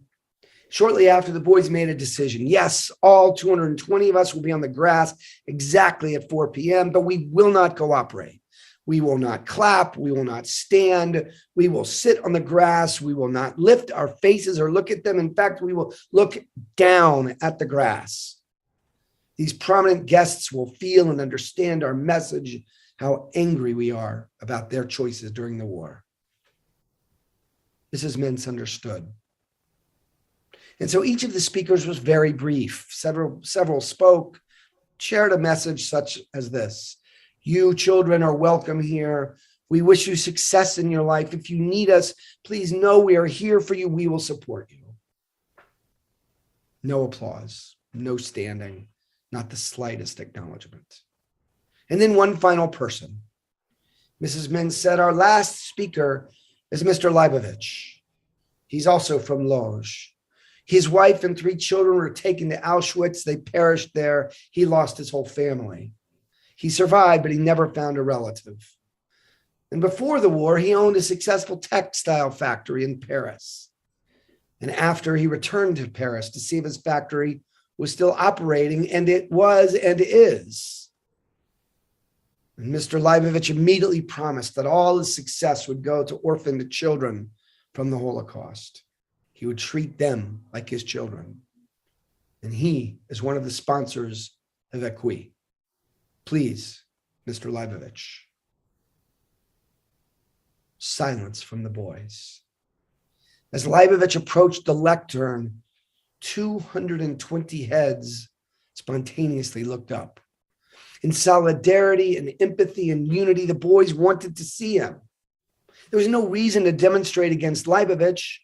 Shortly after, the boys made a decision. Yes, all 220 of us will be on the grass exactly at 4 p.m., but we will not cooperate. We will not clap. We will not stand. We will sit on the grass. We will not lift our faces or look at them. In fact, we will look down at the grass. These prominent guests will feel and understand our message, how angry we are about their choices during the war. Mrs. Mentz understood. And so each of the speakers was very brief. Several spoke, shared a message such as this: "You children are welcome here. We wish you success in your life. If you need us, please know we are here for you. We will support you." No applause, no standing, not the slightest acknowledgement. And then one final person. Mrs. Mentz said, "Our last speaker is Mr. Leibovich. He's also from Lodz. His wife and 3 children were taken to Auschwitz. They perished there. He lost his whole family. He survived, but he never found a relative. And before the war, he owned a successful textile factory in Paris. And after, he returned to Paris to see if his factory was still operating, and it was and is. And Mr. Leibovich immediately promised that all his success would go to orphaned children from the Holocaust. He would treat them like his children. And he is one of the sponsors of Écuy. Please, Mr. Leibovich." Silence from the boys. As Leibovich approached the lectern, 220 heads spontaneously looked up. In solidarity and empathy and unity, the boys wanted to see him. There was no reason to demonstrate against Leibovich.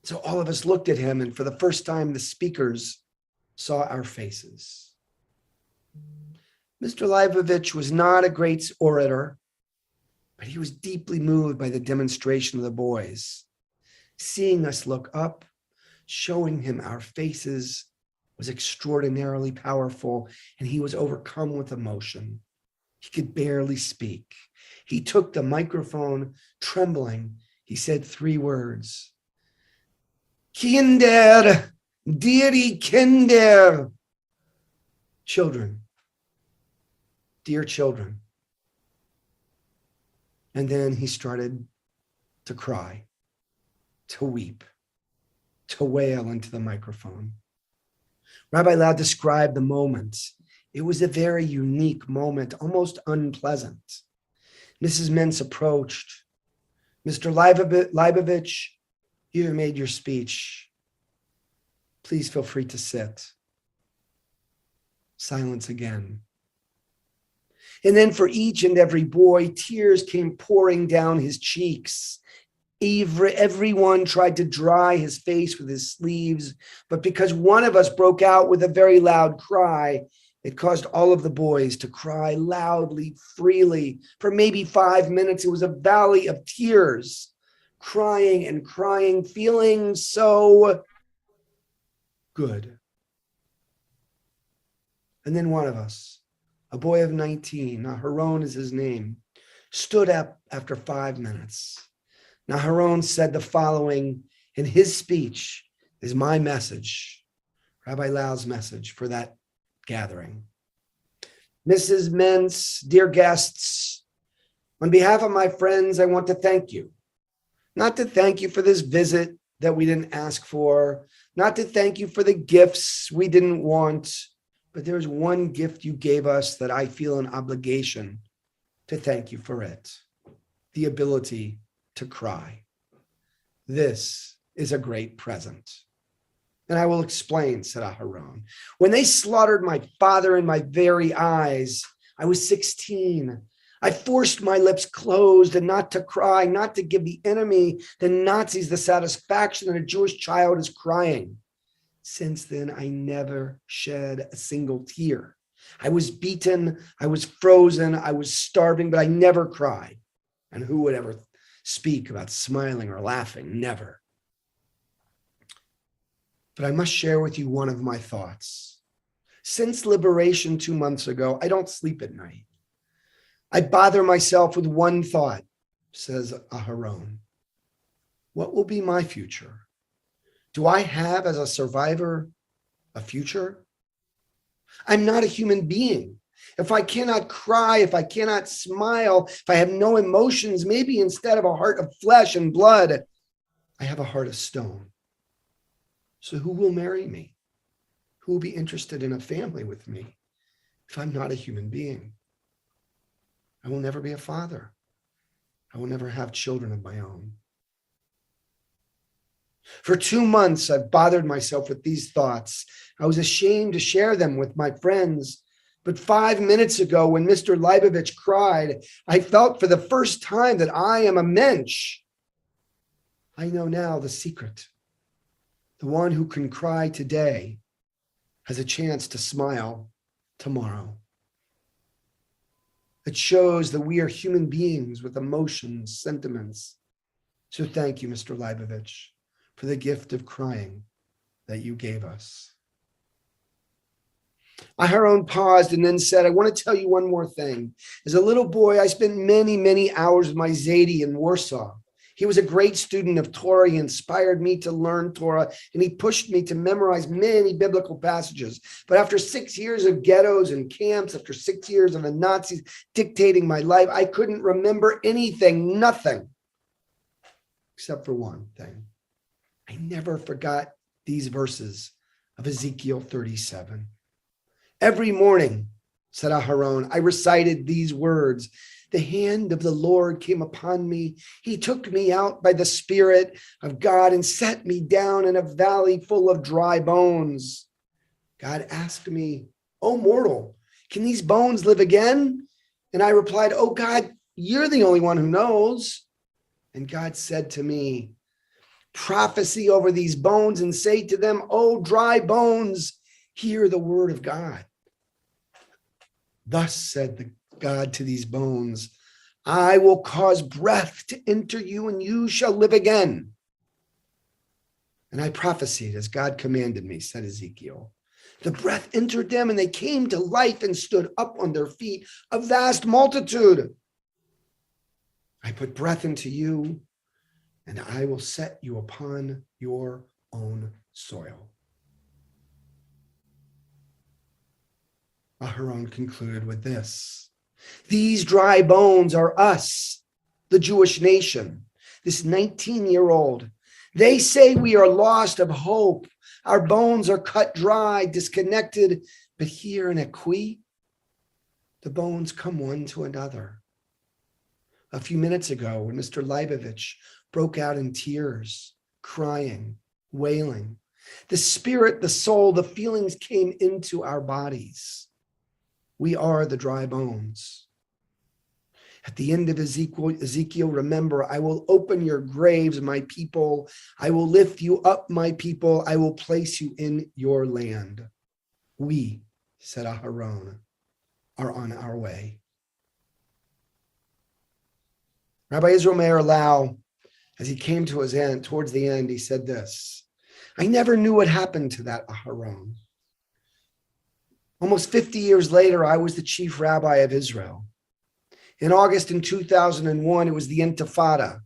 So all of us looked at him, and for the first time, the speakers saw our faces. Mr. Leibovich was not a great orator, but he was deeply moved by the demonstration of the boys. Seeing us look up, showing him our faces, was extraordinarily powerful, and he was overcome with emotion. He could barely speak. He took the microphone, trembling. He said 3 words: "Kinder, Deary Kinder. Children. Dear children. And then he started to cry, to weep, to wail into the microphone. Rabbi Lau described the moment. It was a very unique moment, almost unpleasant. Mrs. Mintz approached. Mr. Leibovich, you have made your speech. Please feel free to sit. Silence again. And then for each and every boy, tears came pouring down his cheeks. Everyone tried to dry his face with his sleeves, but because one of us broke out with a very loud cry, it caused all of the boys to cry loudly, freely. For maybe 5 minutes, it was a valley of tears, crying and crying, feeling so good. And then one of us, a boy of 19, Naharon is his name, stood up after 5 minutes. Naharon said the following, and his speech is my message, Rabbi Lau's message for that gathering. Mrs. Mintz, dear guests, on behalf of my friends, I want to thank you. Not to thank you for this visit that we didn't ask for, not to thank you for the gifts we didn't want, but there's one gift you gave us that I feel an obligation to thank you for it, the ability to cry. This is a great present. And I will explain, said Aharon. When they slaughtered my father in my very eyes, I was 16. I forced my lips closed and not to cry, not to give the enemy, the Nazis, the satisfaction that a Jewish child is crying. Since then, I never shed a single tear. I was beaten, I was frozen, I was starving, but I never cried. And who would ever speak about smiling or laughing? Never. But I must share with you one of my thoughts. Since liberation 2 months ago, I don't sleep at night. I bother myself with one thought, says Aharon. What will be my future? Do I have, as a survivor, a future? I'm not a human being. If I cannot cry, if I cannot smile, if I have no emotions, maybe instead of a heart of flesh and blood, I have a heart of stone. So who will marry me? Who will be interested in a family with me if I'm not a human being? I will never be a father. I will never have children of my own. For 2 months, I've bothered myself with these thoughts. I was ashamed to share them with my friends. But 5 minutes ago, when Mr. Leibovich cried, I felt for the first time that I am a mensch. I know now the secret. The one who can cry today has a chance to smile tomorrow. It shows that we are human beings with emotions, sentiments. So thank you, Mr. Leibovich, for the gift of crying that you gave us. Aharon paused and then said, I want to tell you one more thing. As a little boy, I spent many, many hours with my Zaidi in Warsaw. He was a great student of Torah. He inspired me to learn Torah, and he pushed me to memorize many biblical passages. But after 6 years of ghettos and camps, after 6 years of the Nazis dictating my life, I couldn't remember anything, nothing, except for one thing. I never forgot these verses of Ezekiel 37. Every morning, said Aharon, I recited these words. The hand of the Lord came upon me. He took me out by the Spirit of God and set me down in a valley full of dry bones. God asked me, oh, mortal, can these bones live again? And I replied, oh, God, you're the only one who knows. And God said to me, prophecy over these bones and say to them, oh, dry bones, hear the word of God. Thus said the God to these bones, I will cause breath to enter you and you shall live again. And I prophesied as God commanded me, said Ezekiel. The breath entered them and they came to life and stood up on their feet, a vast multitude. I put breath into you and I will set you upon your own soil. Aharon concluded with this. These dry bones are us, the Jewish nation, this 19-year-old. They say we are lost of hope. Our bones are cut dry, disconnected. But here in Ekwi, the bones come one to another. A few minutes ago, when Mr. Leibovich broke out in tears, crying, wailing, the spirit, the soul, the feelings came into our bodies. We are the dry bones. At the end of Ezekiel, remember, I will open your graves, my people. I will lift you up, my people. I will place you in your land. We, said Aharon, are on our way. Rabbi Israel Meir Lau, as he came to his end, towards the end, he said this, I never knew what happened to that Aharon. Almost 50 years later, I was the chief rabbi of Israel. In August in 2001, it was the Intifada.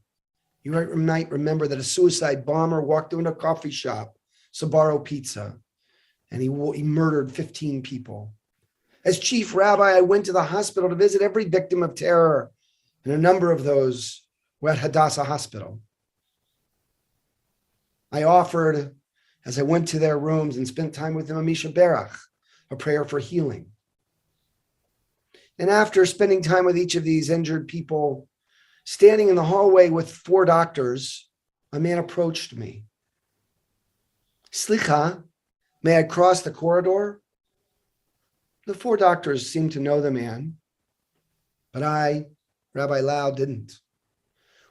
You might remember that a suicide bomber walked into a coffee shop, Sbarro Pizza, and he murdered 15 people. As chief rabbi, I went to the hospital to visit every victim of terror, and a number of those were at Hadassah Hospital. I offered, as I went to their rooms and spent time with them, a Misha Berach, a prayer for healing. And after spending time with each of these injured people, standing in the hallway with 4 doctors, a man approached me. Slicha, may I cross the corridor? The 4 doctors seemed to know the man, but I, Rabbi Lau, didn't.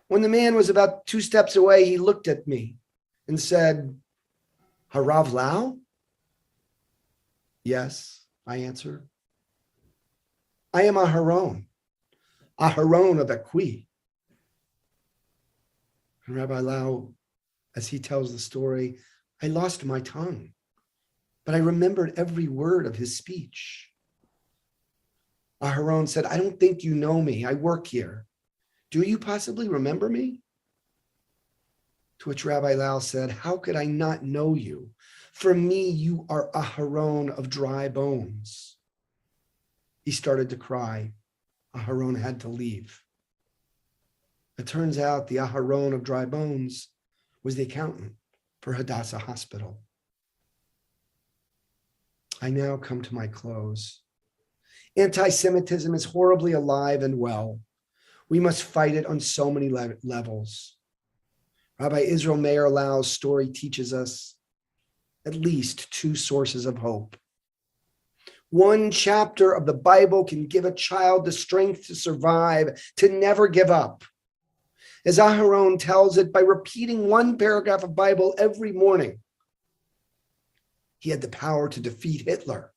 When the man was about 2 steps away, he looked at me and said, Harav Lau? Yes, I answered. I am Aharon of Ekwi. And Rabbi Lau, as he tells the story, I lost my tongue, but I remembered every word of his speech. Aharon said, I don't think you know me. I work here. Do you possibly remember me? To which Rabbi Lau said, how could I not know you? For me, you are Aharon of dry bones. He started to cry. Aharon had to leave. It turns out the Aharon of dry bones was the accountant for Hadassah Hospital. I now come to my close. Anti-Semitism is horribly alive and well. We must fight it on so many levels. Rabbi Israel Meir Lau's story teaches us at least 2 sources of hope. 1 chapter of the Bible can give a child the strength to survive, to never give up. As Aharon tells it, by repeating 1 paragraph of Bible every morning, he had the power to defeat Hitler.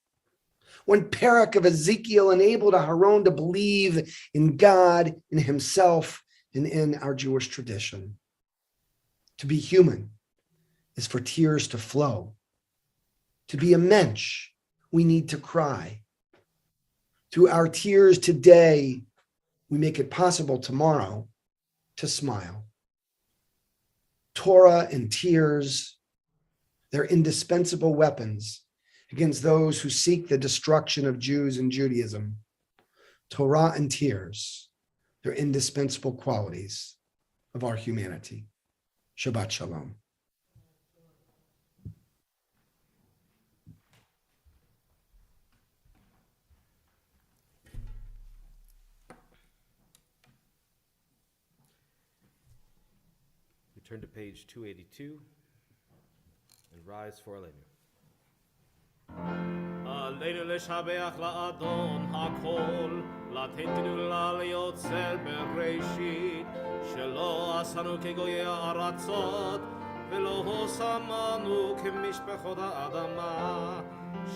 1 parak of Ezekiel enabled Aharon to believe in God, in himself, and in our Jewish tradition. To be human is for tears to flow. To be a mensch, we need to cry. Through our tears today, we make it possible tomorrow to smile. Torah and tears, they're indispensable weapons against those who seek the destruction of Jews and Judaism. Torah and tears, they're indispensable qualities of our humanity. Shabbat Shalom. Turn to page 282 and rise for Aleinu. Aleinu לשבח לאדון הכל, לתתנו לה ליוצר בראשית, שלא עשנו כגויי הארצות, ולא שמנו כמשפחות האדמה,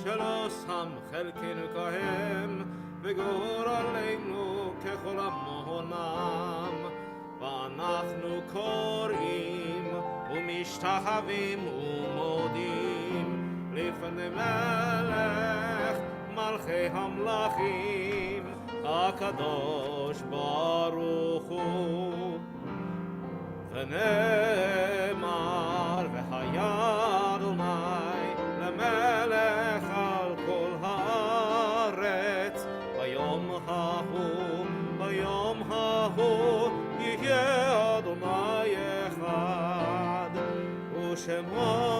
שלא שם חלקנו כהם, וגורלנו ככל עמונם. ואנחנו קוראים ומשתחווים ומודים לפני מלך מלכי המלכים הקדוש ברוך הוא. ונאמר והיה אדוני למלך על כל הארץ ההוא יהיה אדוני אחד, ושמו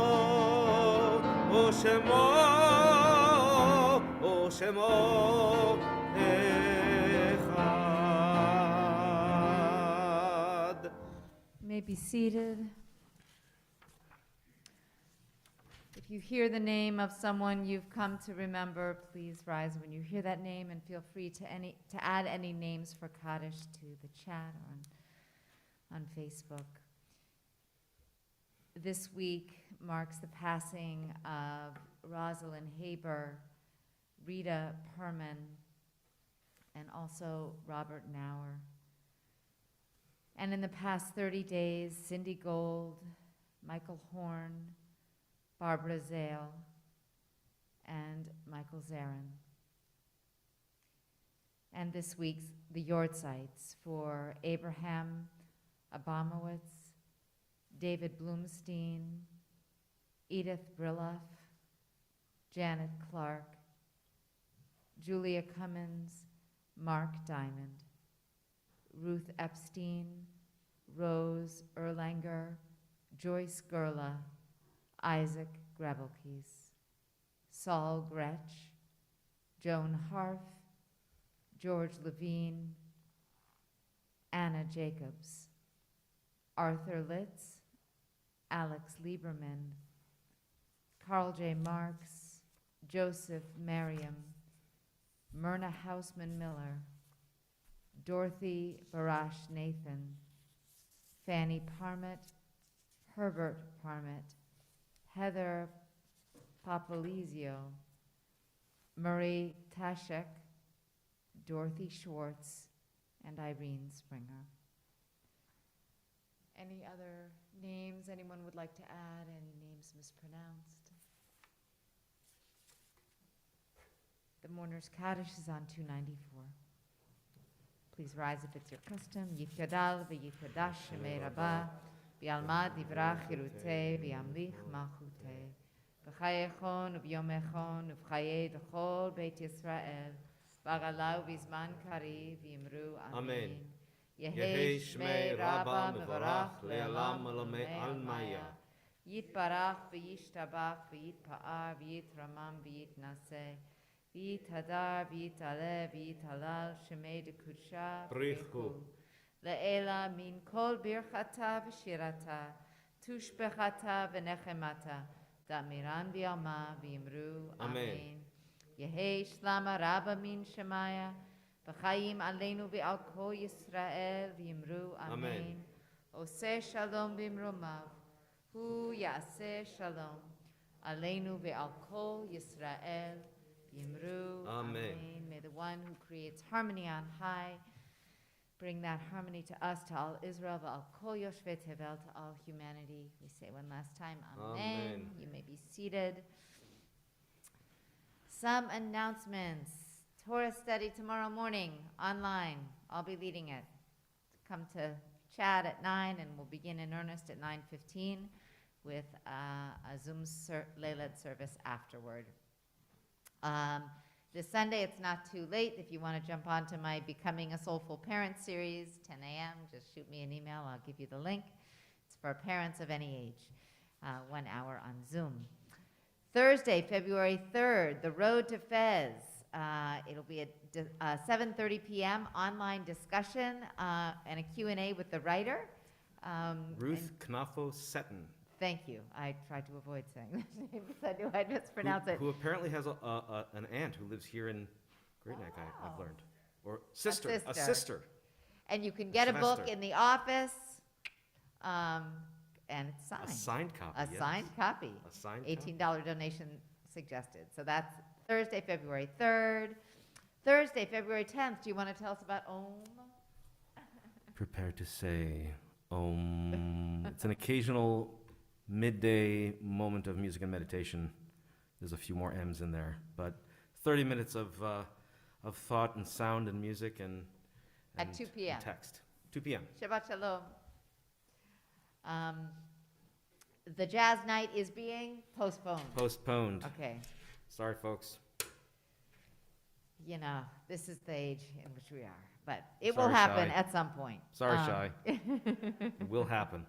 אחד. You may be seated. If you hear the name of someone you've come to remember, please rise when you hear that name, and feel free to add any names for Kaddish to the chat or on Facebook. This week marks the passing of Rosalind Haber, Rita Perman, and also Robert Nauer. And in the past 30 days, Cindy Gold, Michael Horn, Barbara Zale, and Michael Zarin. And this week's the Yortzites for Abraham Abamowitz, David Bloomstein, Edith Brilloff, Janet Clark, Julia Cummins, Mark Diamond, Ruth Epstein, Rose Erlanger, Joyce Gerla, Isaac Grebelkees, Saul Gretsch, Joan Harf, George Levine, Anna Jacobs, Arthur Litz, Alex Lieberman, Carl J. Marks, Joseph Merriam, Myrna Hausman Miller, Dorothy Barash Nathan, Fanny Parmet, Herbert Parmet, Heather Papalizio, Murray Tashek, Dorothy Schwartz, and Irene Springer. Any other names anyone would like to add? Any names mispronounced? The Mourner's Kaddish is on 294. Please rise if it's your custom. Yikadal v'yikadash shemei Rabbah, v'yalmad divrach hirutei, v'yamlich malchutei, v'chayechon u'vyomechon u'v'chayei d'chol Beit Yisrael, v'agalau v'zman kari v'yimru amen. Yehei shmei Rabbah mevarach le'alam alamei almaya. Yitbarach v'yishtabach v'yitpa'ar v'yitramam v'yitnaseh. V'yit hadar, v'yit aleh, v'yit halal, shemei de kudsha, Brichu. Le'ela min kol birchata v'shirata, tushbechata v'nechemata, da'miran v'yalma v'yimru, amen. Yehei shlama rabba min shemaya, v'chayim aleinu v'al kol Yisrael, v'yimru, amen. Oseh shalom b'imromav, hu ya'aseh shalom, aleinu v'al kol Yisrael, Yimru, Amen. May the one who creates harmony on high bring that harmony to us, to all Israel, v'al kol yoshvei tevel, to all humanity. We say one last time, Amen. Amen. You may be seated. Some announcements. Torah study tomorrow morning, online. I'll be leading it. Come to chat at 9, and we'll begin in earnest at 9:15 with a Zoom Leilad service afterward. This Sunday, it's not too late. If you want to jump onto my Becoming a Soulful Parent series, 10 a.m., just shoot me an email. I'll give you the link. It's for parents of any age, 1 hour on Zoom. Thursday, February 3rd, The Road to Fez. It'll be at 7:30 p.m. online discussion and a Q&A with the writer. Ruth Knafo Seton. Thank you. I tried to avoid saying that name because I knew I'd mispronounce it. Who apparently has an aunt who lives here in Great Neck, I've learned. Or sister, a sister. And you can get a book Semester. in the office, and it's signed. A signed copy, A yes. signed copy. A signed $18 donation suggested. So that's Thursday, February 3rd. Thursday, February 10th. Do you want to tell us about Om? Prepare to say Om. It's an occasional midday moment of music and meditation. There's a few more M's in there, but 30 minutes of thought and sound and music and At 2 p.m. and text. 2 p.m. Shabbat Shalom. The jazz night is being postponed. Postponed. Okay. Sorry, folks. You know, this is the age in which we are. but it will Sorry, happen Shai. at some point. Sorry, Shai. It will happen.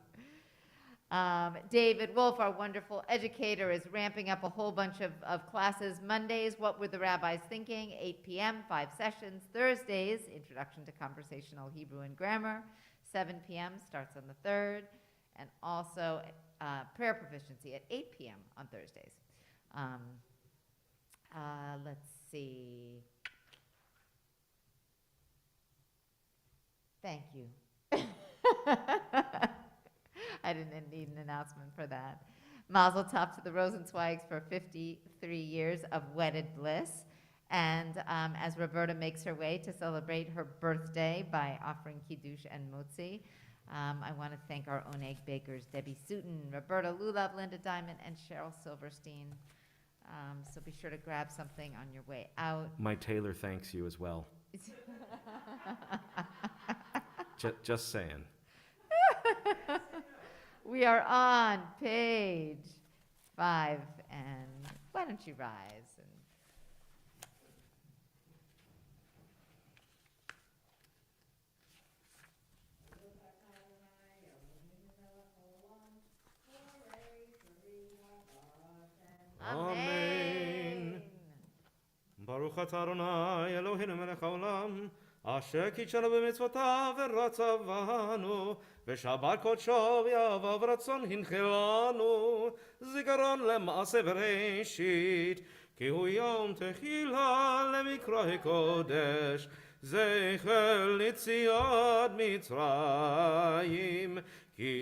David Wolf, our wonderful educator, is ramping up a whole bunch of classes. Mondays, What Were the Rabbis Thinking? 8 p.m., 5 sessions. Thursdays, Introduction to Conversational Hebrew and Grammar. 7 p.m. starts on the 3rd. And also prayer proficiency at 8 p.m. on Thursdays. Let's see. Thank you. I didn't need an announcement for that. Mazel tov to the Rosenzweigs for 53 years of wedded bliss. And as Roberta makes her way to celebrate her birthday by offering kiddush and motzi, I want to thank our Oneg bakers, Debbie Sutton, Roberta Lulav, Linda Diamond, and Cheryl Silverstein. So be sure to grab something on your way out. My tailor thanks you as well. Just saying. We are on page 5, and why don't you rise? Amen. Baruch atah Adonai Eloheinu melech haolam, asher kitshanu b'mitzvotav v'ratzavanu, v'shabbat kodsho v'yavav ratzon hinchelanu, zikaron lema'aseh b'reishit, ki hu yom techila lemikra kodesh, zecher litziat Mitzrayim, ki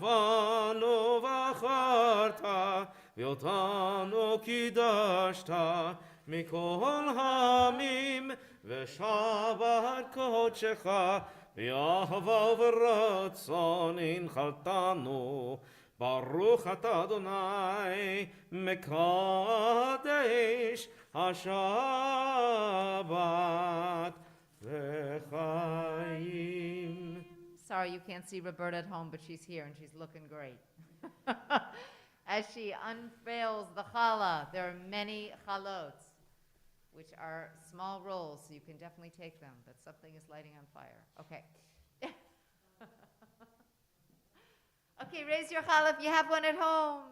vanu v'acharta, ואותנו קידשת מכל העמים ושבת קודשך באהבה וברצון הנחלתנו ברוך אתה אדוני מקדש השבת וחיים. Sorry you can't see Roberta at home, but she's here and she's looking great. As she unveils the challah, there are many chalot, which are small rolls, so you can definitely take them, but something is lighting on fire. Okay. Okay, raise your challah if you have one at home.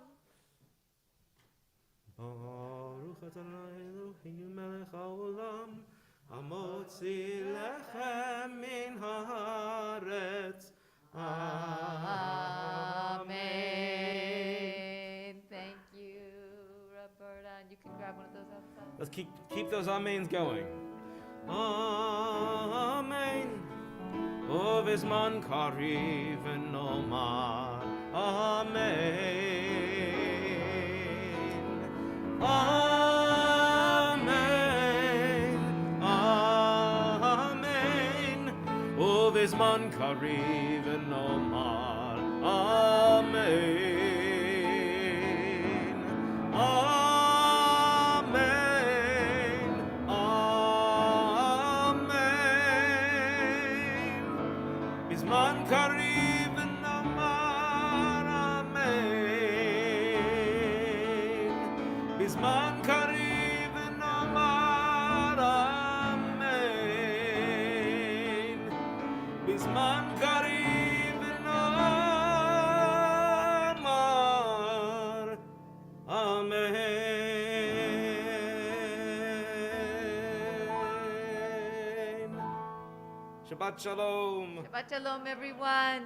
Baruch Adonai Eloheinu melech haolam, hamotzi lechem min haaretz. Amen. Thank you, Roberta. And you can grab one of those outside. Let's keep those amens going. Amen. Obizman kariv nomar. Amen. Amen. Amen. Obizman kariv nomar. Amen. Bisman kariv nomar amen. Bisman kariv nomar amen. Bisman kariv nomar amen. Shabbat shalom. Shabbat shalom, everyone.